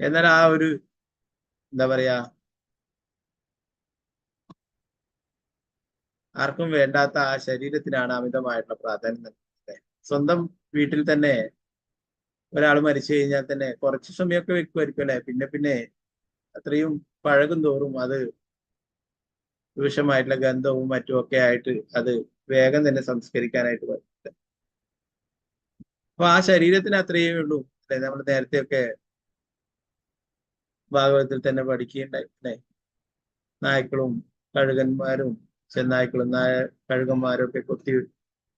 എന്നാൽ ആ ഒരു എന്താ പറയാ ആർക്കും വേണ്ടാത്ത ആ ശരീരത്തിനാണ് അമിതമായിട്ടുള്ള പ്രാധാന്യം നൽകുന്നത്. സ്വന്തം വീട്ടിൽ തന്നെ ഒരാൾ മരിച്ചു കഴിഞ്ഞാൽ തന്നെ കുറച്ച് സമയമൊക്കെ വെക്കുമായിരിക്കും അല്ലെ, പിന്നെ പിന്നെ അത്രയും പഴകും തോറും അത് വിഷമായിട്ടുള്ള ഗന്ധവും മറ്റും ഒക്കെ ആയിട്ട് അത് വേഗം തന്നെ സംസ്കരിക്കാനായിട്ട് പറ്റില്ല. അപ്പൊ ആ ശരീരത്തിന് അത്രയേ ഉള്ളൂ അല്ലെ. നമ്മൾ നേരത്തെയൊക്കെ ഭാഗവതത്തിൽ തന്നെ പഠിക്കുകയുണ്ടായി അല്ലെ. നായ്ക്കളും കഴുകന്മാരും ചെന്നായ്ക്കളും കഴുകന്മാരും ഒക്കെ കൊത്തി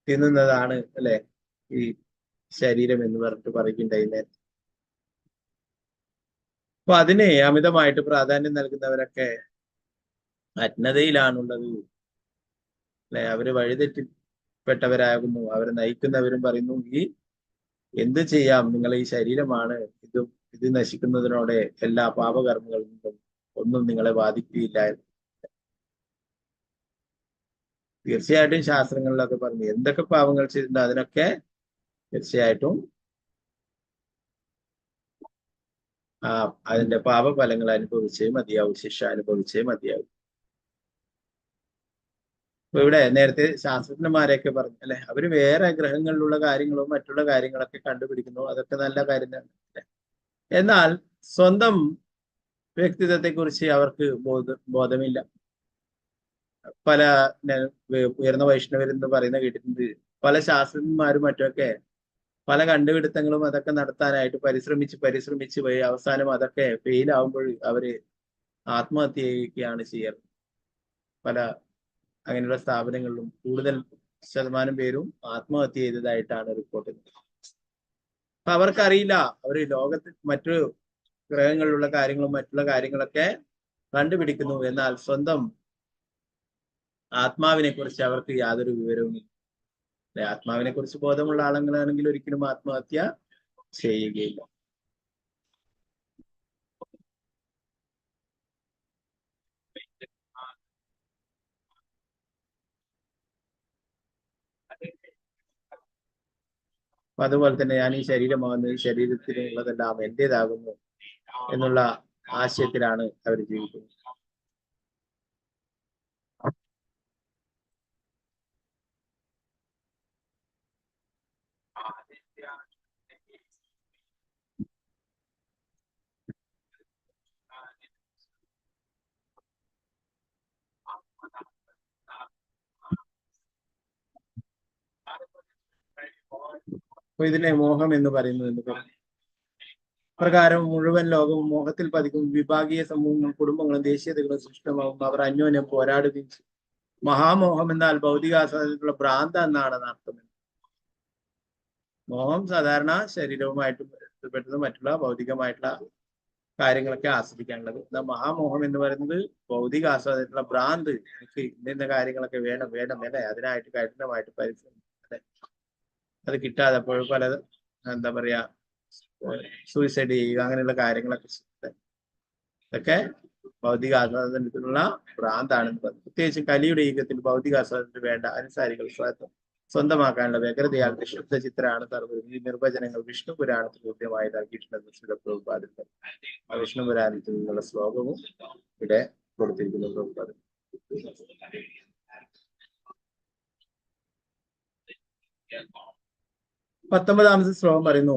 തിന്നുന്നതാണ് അല്ലെ ഈ ശരീരം എന്ന് പറഞ്ഞിട്ട് പറയുകയുണ്ടായി നേരത്തെ. അപ്പൊ അതിനെ അമിതമായിട്ട് പ്രാധാന്യം നൽകുന്നവരൊക്കെ അജ്ഞതയിലാണുള്ളത് അല്ലെ. അവര് വഴിതെറ്റിപ്പെട്ടവരാകുന്നു. അവരെ നയിക്കുന്നവരും പറയുന്നു ഈ എന്ത് ചെയ്യാം, നിങ്ങൾ ഈ ശരീരമാണ്, ഇത് നശിക്കുന്നതിനോടെ എല്ലാ പാപകർമ്മങ്ങളിൽ നിന്നും ഒന്നും നിങ്ങളെ ബാധിക്കുകയില്ല. തീർച്ചയായിട്ടും ശാസ്ത്രങ്ങളിലൊക്കെ പറഞ്ഞു എന്തൊക്കെ പാപങ്ങൾ ചെയ്തിട്ടുണ്ടോ അതിനൊക്കെ തീർച്ചയായിട്ടും അതിന്റെ പാപഫലങ്ങൾ അനുഭവിച്ചേ മതിയാവും, ശിക്ഷ അനുഭവിച്ചേ മതിയാവും. അപ്പൊ ഇവിടെ നേരത്തെ ശാസ്ത്രജ്ഞന്മാരെയൊക്കെ പറഞ്ഞു അല്ലെ, അവര് വേറെ ഗ്രഹങ്ങളിലുള്ള കാര്യങ്ങളും മറ്റുള്ള കാര്യങ്ങളൊക്കെ കണ്ടുപിടിക്കുന്നു. അതൊക്കെ നല്ല കാര്യം തന്നെ. എന്നാൽ സ്വന്തം വ്യക്തിത്വത്തെ കുറിച്ച് അവർക്ക് ബോധമില്ല. പല ഉയർന്ന വൈഷ്ണവരെന്ന് പറയുന്ന കേട്ടിട്ടുണ്ട്. പല ശാസ്ത്രജ്ഞന്മാരും മറ്റൊക്കെ പല കണ്ടുപിടുത്തങ്ങളും അതൊക്കെ നടത്താനായിട്ട് പരിശ്രമിച്ച് പോയി അവസാനം അതൊക്കെ ഫെയിൽ ആവുമ്പോൾ അവര് ആത്മഹത്യ ചെയ്യുകയാണ് ചെയ്യാറ്. പല അങ്ങനെയുള്ള സ്ഥാപനങ്ങളിലും കൂടുതൽ ശതമാനം പേരും ആത്മഹത്യ ചെയ്തതായിട്ടാണ് റിപ്പോർട്ട് ചെയ്യുന്നത്. അപ്പൊ അവർക്കറിയില്ല, അവര് ലോകത്ത് മറ്റു ഗ്രഹങ്ങളിലുള്ള കാര്യങ്ങളും മറ്റുള്ള കാര്യങ്ങളൊക്കെ കണ്ടുപിടിക്കുന്നു, എന്നാൽ സ്വന്തം ആത്മാവിനെ കുറിച്ച് അവർക്ക് യാതൊരു വിവരവുമില്ല. ആത്മാവിനെ കുറിച്ച് ബോധമുള്ള ആളുകളാണെങ്കിൽ ഒരിക്കലും ആത്മഹത്യ ചെയ്യുകയില്ല. അപ്പൊ അതുപോലെ തന്നെ ഞാൻ ഈ ശരീരമാകുന്നു, ഈ ശരീരത്തിനുള്ളതെല്ലാം എന്റേതാകുന്നു എന്നുള്ള ആശയത്തിലാണ് അവർ ജീവിക്കുന്നത്. അപ്പൊ ഇതിനെ മോഹം എന്ന് പറയുന്നത് പ്രകാരം മുഴുവൻ ലോകവും മോഹത്തിൽ പതിക്കും. വിഭാഗീയ സമൂഹങ്ങളും കുടുംബങ്ങളും ദേശീയതകളും സൃഷ്ടമാകും. അവർ അന്യോന്യം പോരാടുകയും ചെയ്യും. മഹാമോഹം എന്നാൽ ഭൗതികാസ്വാദനത്തിലുള്ള ഭ്രാന്ത് എന്നാണ് അർത്ഥം. മോഹം സാധാരണ ശരീരവുമായിട്ട് ബന്ധപ്പെട്ടത് മറ്റുള്ള ഭൗതികമായിട്ടുള്ള കാര്യങ്ങളൊക്കെ ആസ്വദിക്കാനുള്ളത്. എന്നാൽ മഹാമോഹം എന്ന് പറയുന്നത് ഭൗതിക ആസ്വാദനത്തിലുള്ള ഭ്രാന്ത്. എനിക്ക് ഇന്ന കാര്യങ്ങളൊക്കെ വേണം അല്ലെ, അതിനായിട്ട് കഠിനമായിട്ട് പരിശ്രമിക്കും അല്ലെ. അത് കിട്ടാതെ അപ്പോൾ പല എന്താ പറയാ സൂയിസൈഡ് ചെയ്യുക, അങ്ങനെയുള്ള കാര്യങ്ങളൊക്കെ ഇതൊക്കെ ഭൗതിക ആസ്വാദനത്തിനുള്ള ഭ്രാന്താണെന്ന് പറഞ്ഞു. പ്രത്യേകിച്ച് കലിയുടെ യുഗത്തിൽ ഭൗതിക ആസ്വാദനത്തിന് വേണ്ട അനുസാരികൾ സ്വന്തമാക്കാനുള്ള വ്യഗ്രതയാൽ വിശുദ്ധ ചിത്രമാണ് സർവ്വ ഈ നിർവചനങ്ങൾ വിഷ്ണു പുരാണത്തിൽ കൃത്യമായി നൽകിയിട്ടുണ്ടെന്ന് പ്രഭുപാദിത്തം. ആ വിഷ്ണു പുരാണത്തിൽ നിന്നുള്ള ശ്ലോകവും ഇവിടെ കൊടുത്തിരിക്കുന്നു പ്രഭുപാദം. 19ാമത്തെ ശ്ലോകം പറയുന്നു,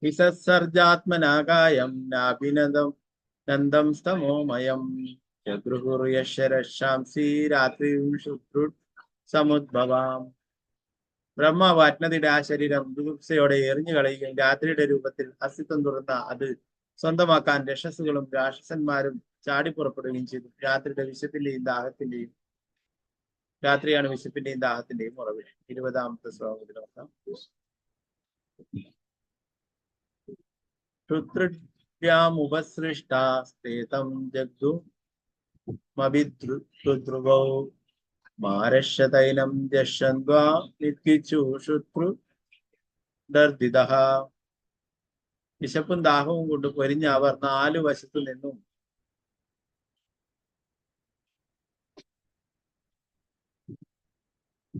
വിസർജാത്മനാകായം നാഭിനദം നന്ദം സ്തമോമയം ചതുർഹുർയശരശാംസി രാത്രി സമുദ്ഭവാം. ബ്രഹ്മാവ് അജ്ഞതയുടെ ആ ശരീരം ദുർസയോടെ എറിഞ്ഞു കളയുകയും രാത്രിയുടെ രൂപത്തിൽ അസ്തിത്വം തുറന്ന അത് സ്വന്തമാക്കാൻ രക്ഷസുകളും രാക്ഷസന്മാരും ചാടിപ്പുറപ്പെടുകയും ചെയ്തു. രാത്രിയാണ് വിശപ്പിന്റെയും ദാഹത്തിന്റെയും ഉറവിടം. 20ാമത്തെ ശ്ലോകത്തിൽ നോക്കാം. ക്ഷുത്രുഭ്യാമുപസൃഷ്ടാസ്തേതം ജഗ്ധു മഭിദ്രുവൗ മാരശ്യതൈനം ജഷന്വാ നിത്കിച്ചു ശുത്രുദർദിതഃ. വിശപ്പും ദാഹവും കൊണ്ട് പൊരിഞ്ഞ അവർ 4 വശത്തു നിന്നും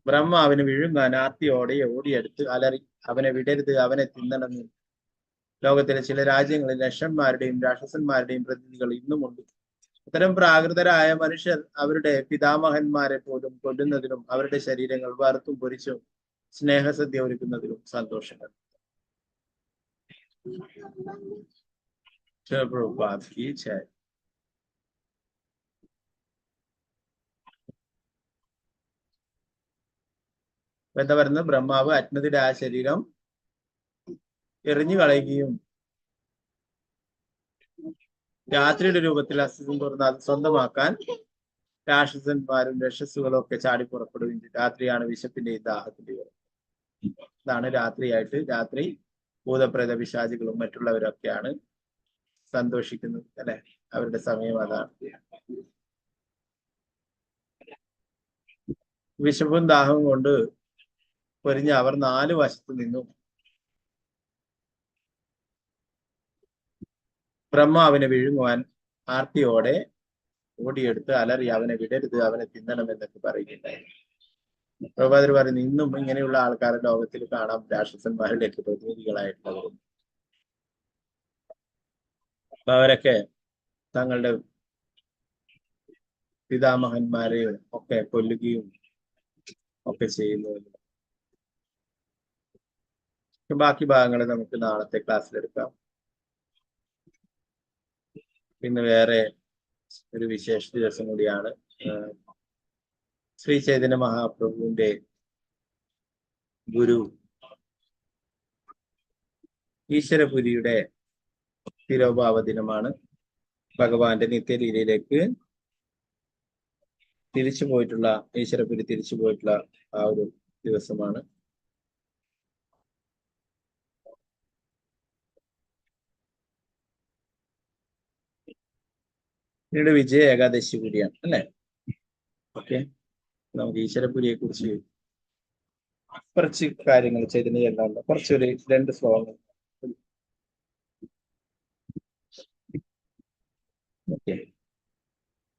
ബ്രഹ്മാവിന് വിഴുങ്ങാൻ ആർത്തിയോടെ ഓടിയെടുത്ത് അലറി, അവനെ വിടരുത്, അവനെ തിന്നണമെന്ന്. ലോകത്തിലെ ചില രാജ്യങ്ങളിൽ ലക്ഷന്മാരുടെയും രാക്ഷസന്മാരുടെയും പ്രതിനിധികൾ ഇന്നുമുണ്ട്. അത്തരം പ്രാകൃതരായ മനുഷ്യർ അവരുടെ പിതാമഹന്മാരെ പോലും കൊല്ലുന്നതിനും അവരുടെ ശരീരങ്ങൾ വറുത്തും പൊരിച്ചും സ്നേഹസദ്യ ഒരുക്കുന്നതിലും സന്തോഷങ്ങൾ. എന്താ പറയുന്നത്? ബ്രഹ്മാവ് അഗ്നിയുടെ ആ ശരീരം എറിഞ്ഞു കളയുകയും രാത്രിയുടെ രൂപത്തിൽ അസ്തിത്വം തുറന്ന് അത് സ്വന്തമാക്കാൻ രാക്ഷസന്മാരും രക്ഷസുകളും ഒക്കെ ചാടി പുറപ്പെടുകയും ചെയ്യും. രാത്രിയാണ് വിശപ്പിന്റെയും ദാഹത്തിന്റെയും. ഇതാണ് രാത്രിയായിട്ട്. രാത്രി ഭൂതപ്രേത പിശാചികളും മറ്റുള്ളവരൊക്കെയാണ് സന്തോഷിക്കുന്നത്, അല്ലെ? അവരുടെ സമയം അതാണ്. വിശപ്പും ദാഹവും കൊണ്ട് പൊരിഞ്ഞ അവർ 4 വശത്തു നിന്നും ബ്രഹ്മാവിനെ വിഴുങ്ങുവാൻ ആർത്തിയോടെ ഓടിയെടുത്ത് അലറി അവനെ വിടരുത്, അവനെ തിന്നണമെന്നൊക്കെ പറയുകയുണ്ടായി. പ്രഭാതർ പറയുന്നു, ഇന്നും ഇങ്ങനെയുള്ള ആൾക്കാരെ ലോകത്തിൽ കാണാം, രാക്ഷസന്മാരുടെയൊക്കെ പ്രതിനിധികളായിട്ടുള്ളവരും. അപ്പൊ അവരൊക്കെ തങ്ങളുടെ പിതാമഹന്മാരെയും ഒക്കെ കൊല്ലുകയും ഒക്കെ ചെയ്യുന്നു. ബാക്കി ഭാഗങ്ങൾ നമുക്ക് നാളത്തെ ക്ലാസ്സിലെടുക്കാം. പിന്നെ വേറെ ഒരു വിശേഷ ദിവസം കൂടിയാണ് ശ്രീ ചൈതന്യ മഹാപ്രഭുവിന്റെ ഗുരു ഈശ്വരപുരിയുടെ തിരോഭാവ ദിനമാണ്. ഭഗവാന്റെ നിത്യലീലയിലേക്ക് തിരിച്ചു പോയിട്ടുള്ള, ഈശ്വരപുരി തിരിച്ചു പോയിട്ടുള്ള ആ ഒരു ദിവസമാണ്. പിന്നീട് വിജയ ഏകാദശി കൂടിയാണ്, അല്ലെ? ഓക്കെ, നമുക്ക് ഈശ്വരപുരിയെ കുറിച്ച് കുറച്ച് കാര്യങ്ങൾ ചൈതന്യ ചെല്ലാറുണ്ട്. കുറച്ചൊരു 2 ശ്ലോകങ്ങൾ. ഓക്കെ,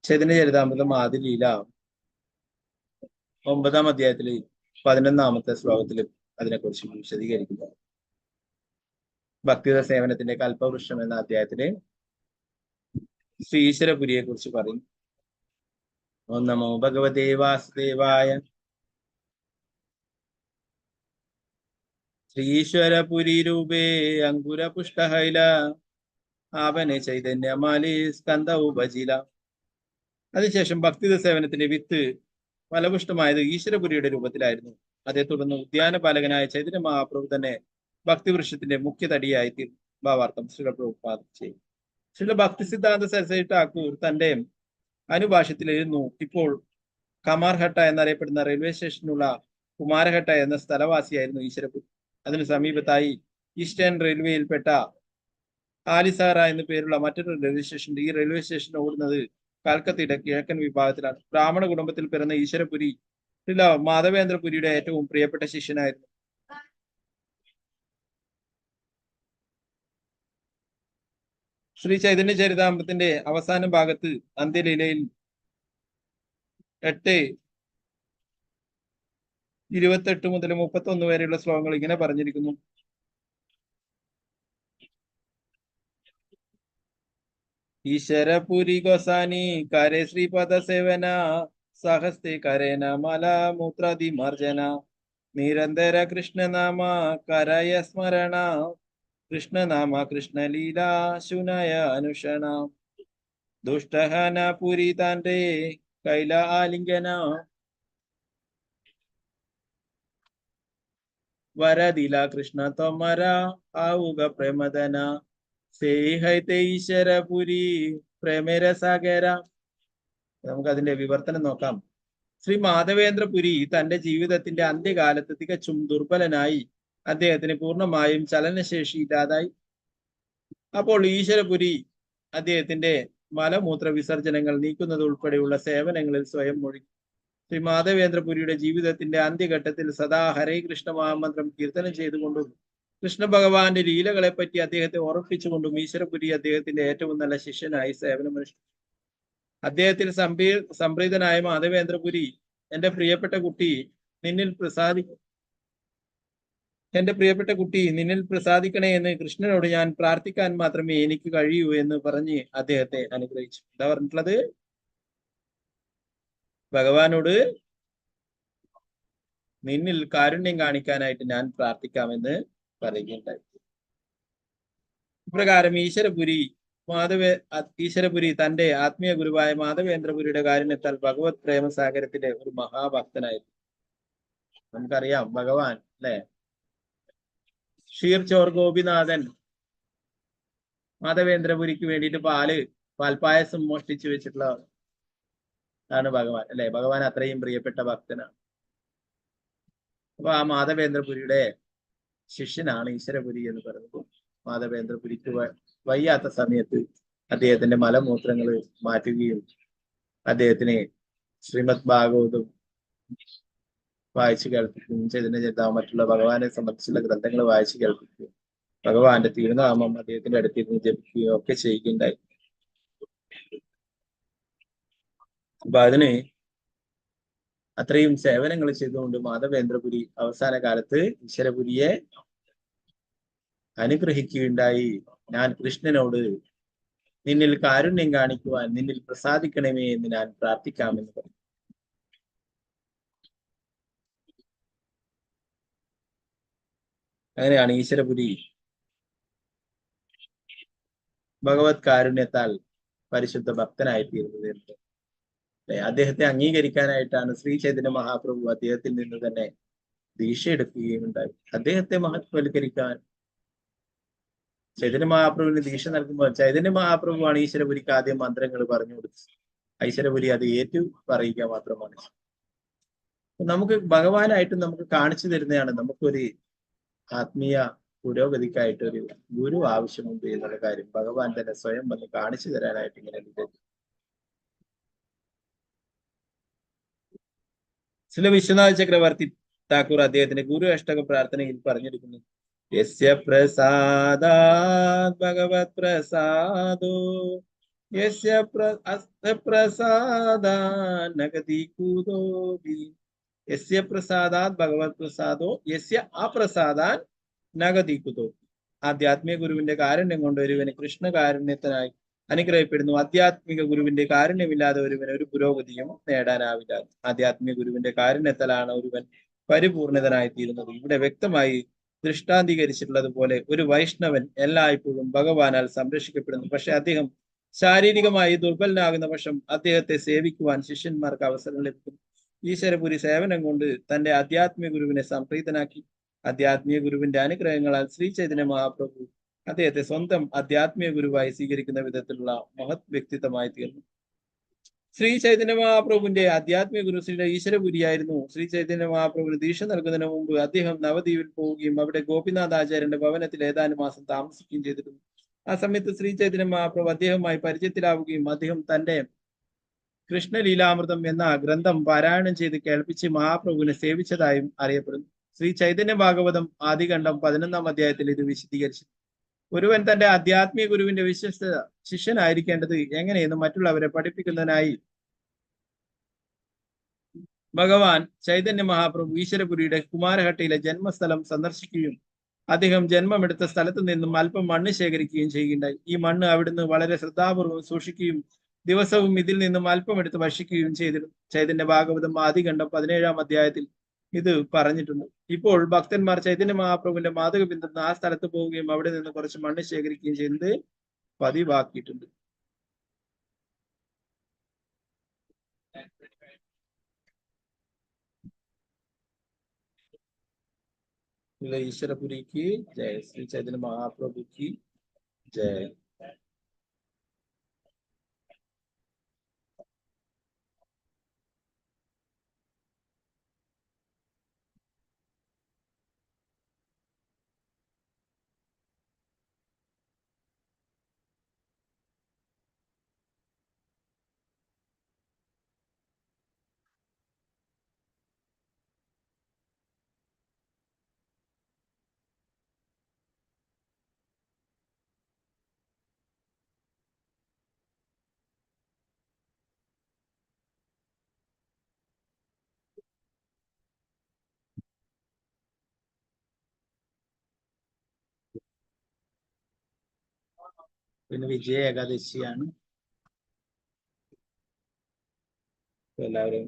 ചൈതന്യ ചരിതാമൃതം ആദിലീല 9-ാം അധ്യായത്തിൽ 11-ാമത്തെ ശ്ലോകത്തിൽ അതിനെക്കുറിച്ച് വിശദീകരിക്കുന്നു. ഭക്തിയുടെ സേവനത്തിന്റെ കൽപ്പവൃക്ഷം എന്ന അധ്യായത്തില് ശ്രീ ഈശ്വരപുരിയെ കുറിച്ച് പറയും. ഓം നമോ ഭഗവതേ വാസുദേവായ. ശ്രീശ്വരപുരി രൂപേ അങ്കുര പുഷ്ടഹൈല ആപനെ ചൈതന്യമാലി സ്കന്ധ ഉപജില. അതിനുശേഷം ഭക്തിയുടെ സേവനത്തിന്റെ വിത്ത് ഫലപുഷ്ടമായത് ഈശ്വരപുരിയുടെ രൂപത്തിലായിരുന്നു. അതേ തുടർന്ന് ഉദ്യാനപാലകനായ ചൈതന്യ മഹാപ്രഭു തന്നെ ഭക്തിവൃക്ഷത്തിന്റെ മുഖ്യ തടിയായി തീർന്നു. ഭാവാർത്ഥം ശ്രീല പ്രഭുപാദ ചെയ്യും. ശ്രീല ഭക്തി സിദ്ധാന്ത സരസ്വതി ഠാക്കൂർ തന്റെ അനുഭാഷ്യത്തിൽ എഴുതുന്നു, ഇപ്പോൾ കമാർഹട്ട എന്നറിയപ്പെടുന്ന റെയിൽവേ സ്റ്റേഷനുള്ള കുമാരഹട്ട എന്ന സ്ഥലവാസിയായിരുന്നു ഈശ്വരപുരി. അതിനു സമീപത്തായി ഈസ്റ്റേൺ റെയിൽവേയിൽപ്പെട്ട ആലിസാറ എന്നു പേരുള്ള മറ്റൊരു റെയിൽവേ സ്റ്റേഷൻ. ഈ റെയിൽവേ സ്റ്റേഷൻ ഓടുന്നത് കൽക്കത്തയുടെ കിഴക്കൻ വിഭാഗത്തിലാണ്. ബ്രാഹ്മണ കുടുംബത്തിൽ പിറന്ന ഈശ്വരപുരി ശ്രീല മാധവേന്ദ്രപുരിയുടെ ഏറ്റവും പ്രിയപ്പെട്ട ശിഷ്യനായിരുന്നു. ശ്രീ ചൈതന്യ ചരിതാമൃതത്തിന്റെ അവസാന ഭാഗത്ത് അന്ത്യലീലയിൽ 8:28 മുതൽ 31 വരെയുള്ള ശ്ലോകങ്ങൾ ഇങ്ങനെ പറഞ്ഞിരിക്കുന്നു. ഈശ്വരപുരി ഗോസാനി കരേ ശ്രീപദ സേവന സഹസ്തേ കരേന മല മൂത്രാദി മാർജന നിരന്തര കൃഷ്ണനാമ കരയ സ്മരണ കൃഷ്ണനാമ കൃഷ്ണലീല ശുനയ അനുഷണ ദുഷ്ടഹന പുരി താന്റെ കൈല ആലിംഗന വരദില കൃഷ്ണ തൊമര ആവുക പ്രേമദന സേഹൈത്തെ ഈശ്വരപുരി പ്രേമരസാഗര. നമുക്ക് അതിന്റെ വിവർത്തനം നോക്കാം. ശ്രീ മാധവേന്ദ്രപുരി തന്റെ ജീവിതത്തിന്റെ അന്ത്യകാലത്ത് തികച്ചും ദുർബലനായി അദ്ദേഹത്തിന് പൂർണ്ണമായും ചലനശേഷി ഇല്ലാതായി. അപ്പോൾ ഈശ്വരപുരി അദ്ദേഹത്തിന്റെ മലമൂത്ര വിസർജനങ്ങൾ നീക്കുന്നത് ഉൾപ്പെടെയുള്ള സേവനങ്ങളിൽ സ്വയം മുഴുകി. ശ്രീ മാധവേന്ദ്രപുരിയുടെ ജീവിതത്തിന്റെ അന്ത്യഘട്ടത്തിൽ സദാ ഹരേ കൃഷ്ണ മഹാമന്ത്രം കീർത്തനം ചെയ്തുകൊണ്ടും കൃഷ്ണ ഭഗവാന്റെ ലീലകളെ പറ്റി അദ്ദേഹത്തെ ഓർപ്പിച്ചുകൊണ്ടും ഈശ്വരപുരി അദ്ദേഹത്തിന്റെ ഏറ്റവും നല്ല ശിഷ്യനായി സേവനമനുഷ്ഠിച്ചു. അദ്ദേഹത്തിൽ സംപ്രീതനായ മാധവേന്ദ്രപുരി, എന്റെ പ്രിയപ്പെട്ട കുട്ടി, നിന്നിൽ എന്റെ പ്രിയപ്പെട്ട കുട്ടി, നിന്നിൽ പ്രസാദിക്കണേ എന്ന് കൃഷ്ണനോട് ഞാൻ പ്രാർത്ഥിക്കാൻ മാത്രമേ എനിക്ക് കഴിയൂ എന്ന് പറഞ്ഞ് അദ്ദേഹത്തെ അനുഗ്രഹിച്ചു. എന്താ പറഞ്ഞിട്ടുള്ളത്? ഭഗവാനോട് നിന്നിൽ കാരുണ്യം കാണിക്കാനായിട്ട് ഞാൻ പ്രാർത്ഥിക്കാമെന്ന് പറയുകയുണ്ടായി. ഇപ്രകാരം ഈശ്വരപുരി തന്റെ ആത്മീയ ഗുരുവായ മാധവേന്ദ്രപുരിയുടെ കാരുണ്യത്താൽ ഭഗവത് പ്രേമസാഗരത്തിലെ ഒരു മഹാഭക്തനായിരുന്നു. നമുക്കറിയാം ഭഗവാൻ അല്ലെ, ക്ഷീർചോർ ഗോപിനാഥൻ മാധവേന്ദ്രപുരിക്ക് വേണ്ടിയിട്ട് പാൽപായസം മോഷ്ടിച്ചു വെച്ചിട്ടുള്ള ആണ് ഭഗവാൻ അല്ലെ. ഭഗവാൻ അത്രയും പ്രിയപ്പെട്ട ഭക്തനാണ്. അപ്പൊ ആ മാധവേന്ദ്രപുരിയുടെ ശിഷ്യനാണ് ഈശ്വരപുരി എന്ന് പറയുന്നത്. മാധവേന്ദ്രപുരിക്ക് വയ്യാത്ത സമയത്ത് അദ്ദേഹത്തിന്റെ മലമൂത്രങ്ങൾ മാറ്റുകയും അദ്ദേഹത്തിന് ശ്രീമദ് ഭാഗവതം വായിച്ചു കേൾപ്പിക്കുകയും ചൈതന്യ മറ്റുള്ള ഭഗവാനെ സംബന്ധിച്ചുള്ള ഗ്രന്ഥങ്ങൾ വായിച്ചു കേൾപ്പിക്കുകയും ഭഗവാന്റെ തിരുനാമം അദ്ദേഹത്തിന്റെ അടുത്തിരുന്ന് ജപിക്കുകയും ഒക്കെ ചെയ്യുകയുണ്ടായി. അപ്പൊ അതിന് അത്രയും സേവനങ്ങൾ ചെയ്തുകൊണ്ട് മാധവേന്ദ്രപുരി അവസാന കാലത്ത് ഈശ്വരപുരിയെ അനുഗ്രഹിക്കുകയുണ്ടായി. ഞാൻ കൃഷ്ണനോട് നിന്നിൽ കാരുണ്യം കാണിക്കുവാൻ, നിന്നിൽ പ്രസാദിക്കണമേ എന്ന് ഞാൻ പ്രാർത്ഥിക്കാമെന്ന് പറഞ്ഞു. അങ്ങനെയാണ് ഈശ്വരപുരി ഭഗവത് കാരുണ്യത്താൽ പരിശുദ്ധ ഭക്തനായിത്തീരുന്നത് എന്ന്. അദ്ദേഹത്തെ അംഗീകരിക്കാനായിട്ടാണ് ശ്രീ ചൈതന്യ മഹാപ്രഭു അദ്ദേഹത്തിൽ നിന്ന് തന്നെ ദീക്ഷ എടുക്കുകയും ഉണ്ടായി. അദ്ദേഹത്തെ മഹത്വവൽക്കരിക്കാൻ ചൈതന്യ മഹാപ്രഭുവിന് ദീക്ഷ നൽകുമ്പോൾ ചൈതന്യ മഹാപ്രഭുവാണ് ഈശ്വരപുരിക്ക് ആദ്യം മന്ത്രങ്ങൾ പറഞ്ഞു കൊടുത്തത്. ഈശ്വരപുരി അത് ഏറ്റു പറയുക മാത്രമാണ്. നമുക്ക് ഭഗവാനായിട്ട് നമുക്ക് കാണിച്ചു തരുന്നതാണ് നമുക്കൊരു ആത്മീയ പുരോഗതിക്കായിട്ട് ഒരു ഗുരു ആവശ്യമുണ്ട് എന്നുള്ള കാര്യം ഭഗവാൻ തന്നെ സ്വയം വന്ന് കാണിച്ചു തരാനായിട്ട് ഇങ്ങനെ ചില വിശ്വനാഥ ചക്രവർത്തി താക്കൂർ അദ്ദേഹത്തിന്റെ ഗുരു അഷ്ടക പ്രാർത്ഥനയിൽ പറഞ്ഞിരിക്കുന്നു: യസ്യ പ്രസാദാത് ഭഗവത് പ്രസാദോ യസ്യ പ്രസാദാൻ നഗതി കൂതോപി. യസ്യ പ്രസാദാത് ഭഗവത് പ്രസാദോ യസ്യ അപ്രസാദാൻ നഗതി കൂതോപി. ആധ്യാത്മിക ഗുരുവിന്റെ കാരുണ്യം കൊണ്ട് ഒരുവന് കൃഷ്ണ കാരുണ്യത്തിനായി അനുഗ്രഹിക്കപ്പെടുന്നു. ആധ്യാത്മിക ഗുരുവിന്റെ കാരുണ്യമില്ലാതെ ഒരുവന് ഒരു പുരോഗതിയും നേടാനാവില്ല. ആധ്യാത്മിക ഗുരുവിന്റെ കാരുണ്യത്താലാണ് ഒരുവൻ പരിപൂർണിതനായി തീരുന്നത്. ഇവിടെ വ്യക്തമായി ദൃഷ്ടാന്തീകരിച്ചിട്ടുള്ളതുപോലെ ഒരു വൈഷ്ണവൻ എല്ലായ്പ്പോഴും ഭഗവാനാൽ സംരക്ഷിക്കപ്പെടുന്നു. പക്ഷെ അദ്ദേഹം ശാരീരികമായി ദുർബലനാകുന്ന പക്ഷം അദ്ദേഹത്തെ സേവിക്കുവാൻ ശിഷ്യന്മാർക്ക് അവസരം ലഭിക്കുന്നു. ഈശ്വരപുരി സേവനം കൊണ്ട് തന്റെ ആധ്യാത്മിക ഗുരുവിനെ സംപ്രീതനാക്കി. ആധ്യാത്മിക ഗുരുവിന്റെ അനുഗ്രഹങ്ങളാൽ ശ്രീ ചൈതന്യ മഹാപ്രഭു അദ്ദേഹത്തെ സ്വന്തം ആധ്യാത്മിക ഗുരുവായി സ്വീകരിക്കുന്ന വിധത്തിലുള്ള മഹത് വ്യക്തിത്വമായി തീർന്നു. ശ്രീ ചൈതന്യ മഹാപ്രഭുവിന്റെ ആധ്യാത്മിക ഗുരു ശ്രീ ഈശ്വരപുരിയായിരുന്നു. ശ്രീ ചൈതന്യ മഹാപ്രഭുവിന് ദീക്ഷ നൽകുന്നതിന് മുമ്പ് അദ്ദേഹം നവദ്വീപിൽ പോവുകയും അവിടെ ഗോപിനാഥ് ആചാര്യന്റെ ഭവനത്തിൽ ഏതാനും മാസം താമസിക്കുകയും ചെയ്തിരുന്നു. ആ സമയത്ത് ശ്രീ ചൈതന്യ മഹാപ്രഭു അദ്ദേഹവുമായി പരിചയത്തിലാവുകയും അദ്ദേഹം തന്റെ കൃഷ്ണലീലാമൃതം എന്ന ഗ്രന്ഥം പാരായണം ചെയ്ത് കേൾപ്പിച്ച് മഹാപ്രഭുവിനെ സേവിച്ചതായും അറിയപ്പെടുന്നു. ശ്രീ ചൈതന്യ ഭാഗവതം ആദികണ്ഠം 11-ാം അധ്യായത്തിൽ ഇത് വിശദീകരിച്ചു. ഒരുവൻ തന്റെ ആധ്യാത്മിക ഗുരുവിന്റെ വിശ്വസ്ത ശിഷ്യനായിരിക്കേണ്ടത് എങ്ങനെയെന്ന് മറ്റുള്ളവരെ പഠിപ്പിക്കുന്നതിനായി ഭഗവാൻ ചൈതന്യ മഹാപ്രഭു ഈശ്വരപുരിയുടെ കുമാരഹട്ടിയിലെ ജന്മസ്ഥലം സന്ദർശിക്കുകയും അദ്ദേഹം ജന്മമെടുത്ത സ്ഥലത്ത് നിന്നും അല്പം മണ്ണ് ശേഖരിക്കുകയും ചെയ്യുകയുണ്ടായി. ഈ മണ്ണ് അവിടുന്ന് വളരെ ശ്രദ്ധാപൂർവ്വം സൂക്ഷിക്കുകയും ദിവസവും ഇതിൽ നിന്നും അല്പം എടുത്ത് ഭക്ഷിക്കുകയും ചെയ്തിരുന്നു. ചൈതന്യ ഭാഗവതം ആദികണ്ഠം 17-ാം അധ്യായത്തിൽ ഇത് പറഞ്ഞിട്ടുണ്ട്. ഇപ്പോൾ ഭക്തന്മാർ ചൈതന്യ മഹാപ്രഭുവിന്റെ മാതൃക പിന്തുടർന്ന് ആ സ്ഥലത്ത് പോവുകയും അവിടെ നിന്ന് കുറച്ച് മണ്ണ് ശേഖരിക്കുകയും ചെയ്യുന്നത് പതിവാക്കിയിട്ടുണ്ട്. ഈശ്വരപുരിക്ക് ജയ. ശ്രീ ചൈതന്യ മഹാപ്രഭുക്ക് ജയ. പിന്നെ വിജയ ഏകാദശിയാണ്. എല്ലാവരും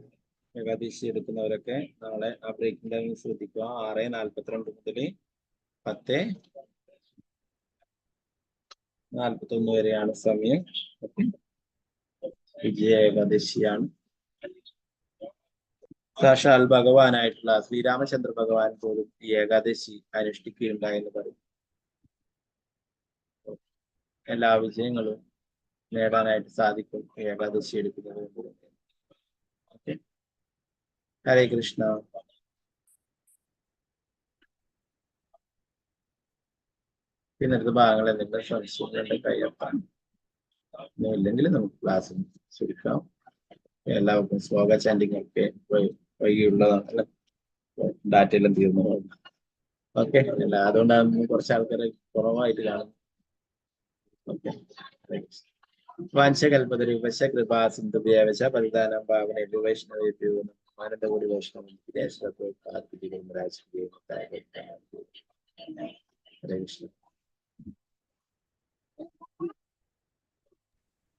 ഏകാദശി എടുക്കുന്നവരൊക്കെ നാളെ ആ ബ്രേക്കിംഗ് ടൈം ശ്രദ്ധിക്കുക. 6:42 മുതൽ 10:41 വരെയാണ് സമയം. വിജയ ഏകാദശിയാണ്. സാക്ഷാൽ ഭഗവാനായിട്ടുള്ള ശ്രീരാമചന്ദ്ര ഭഗവാൻ പോലും ഈ ഏകാദശി അനുഷ്ഠിക്കുകയുണ്ടായെന്ന് പറയും. എല്ലാ വിജയങ്ങളും നേടാനായിട്ട് സാധിക്കും ഏകാദശി എടുക്കുന്നത്. ഓക്കെ, ഹരേ കൃഷ്ണ. പിന്നെ അടുത്ത ഭാഗങ്ങൾ എന്തെങ്കിലും സംശയങ്ങളുടെ കയ്യൊപ്പാണ്. ഒന്നുമില്ലെങ്കിൽ നമുക്ക് ക്ലാസ് ചുരുക്കാം. എല്ലാവർക്കും സ്ലോഗ ചാൻഡിങ് ഒക്കെ വൈകിയുള്ളതാണ്. ഡാറ്റയെല്ലാം തീർന്നു. ഓക്കെ, അല്ല അതുകൊണ്ടാണ് കുറച്ച് ആൾക്കാർ കുറവായിട്ട് കാണുന്നത്. ഓക്കെ, വാഞ്ചകൽപതരൂപശ കൃപാ സിന്ധുഭ്യവശ പരിധാനം ഭാവനേഭ്യോ വൈഷ്ണവേഭ്യോ ആനന്ദകൂടി വൈഷ്ണവം ഹരേ കൃഷ്ണ.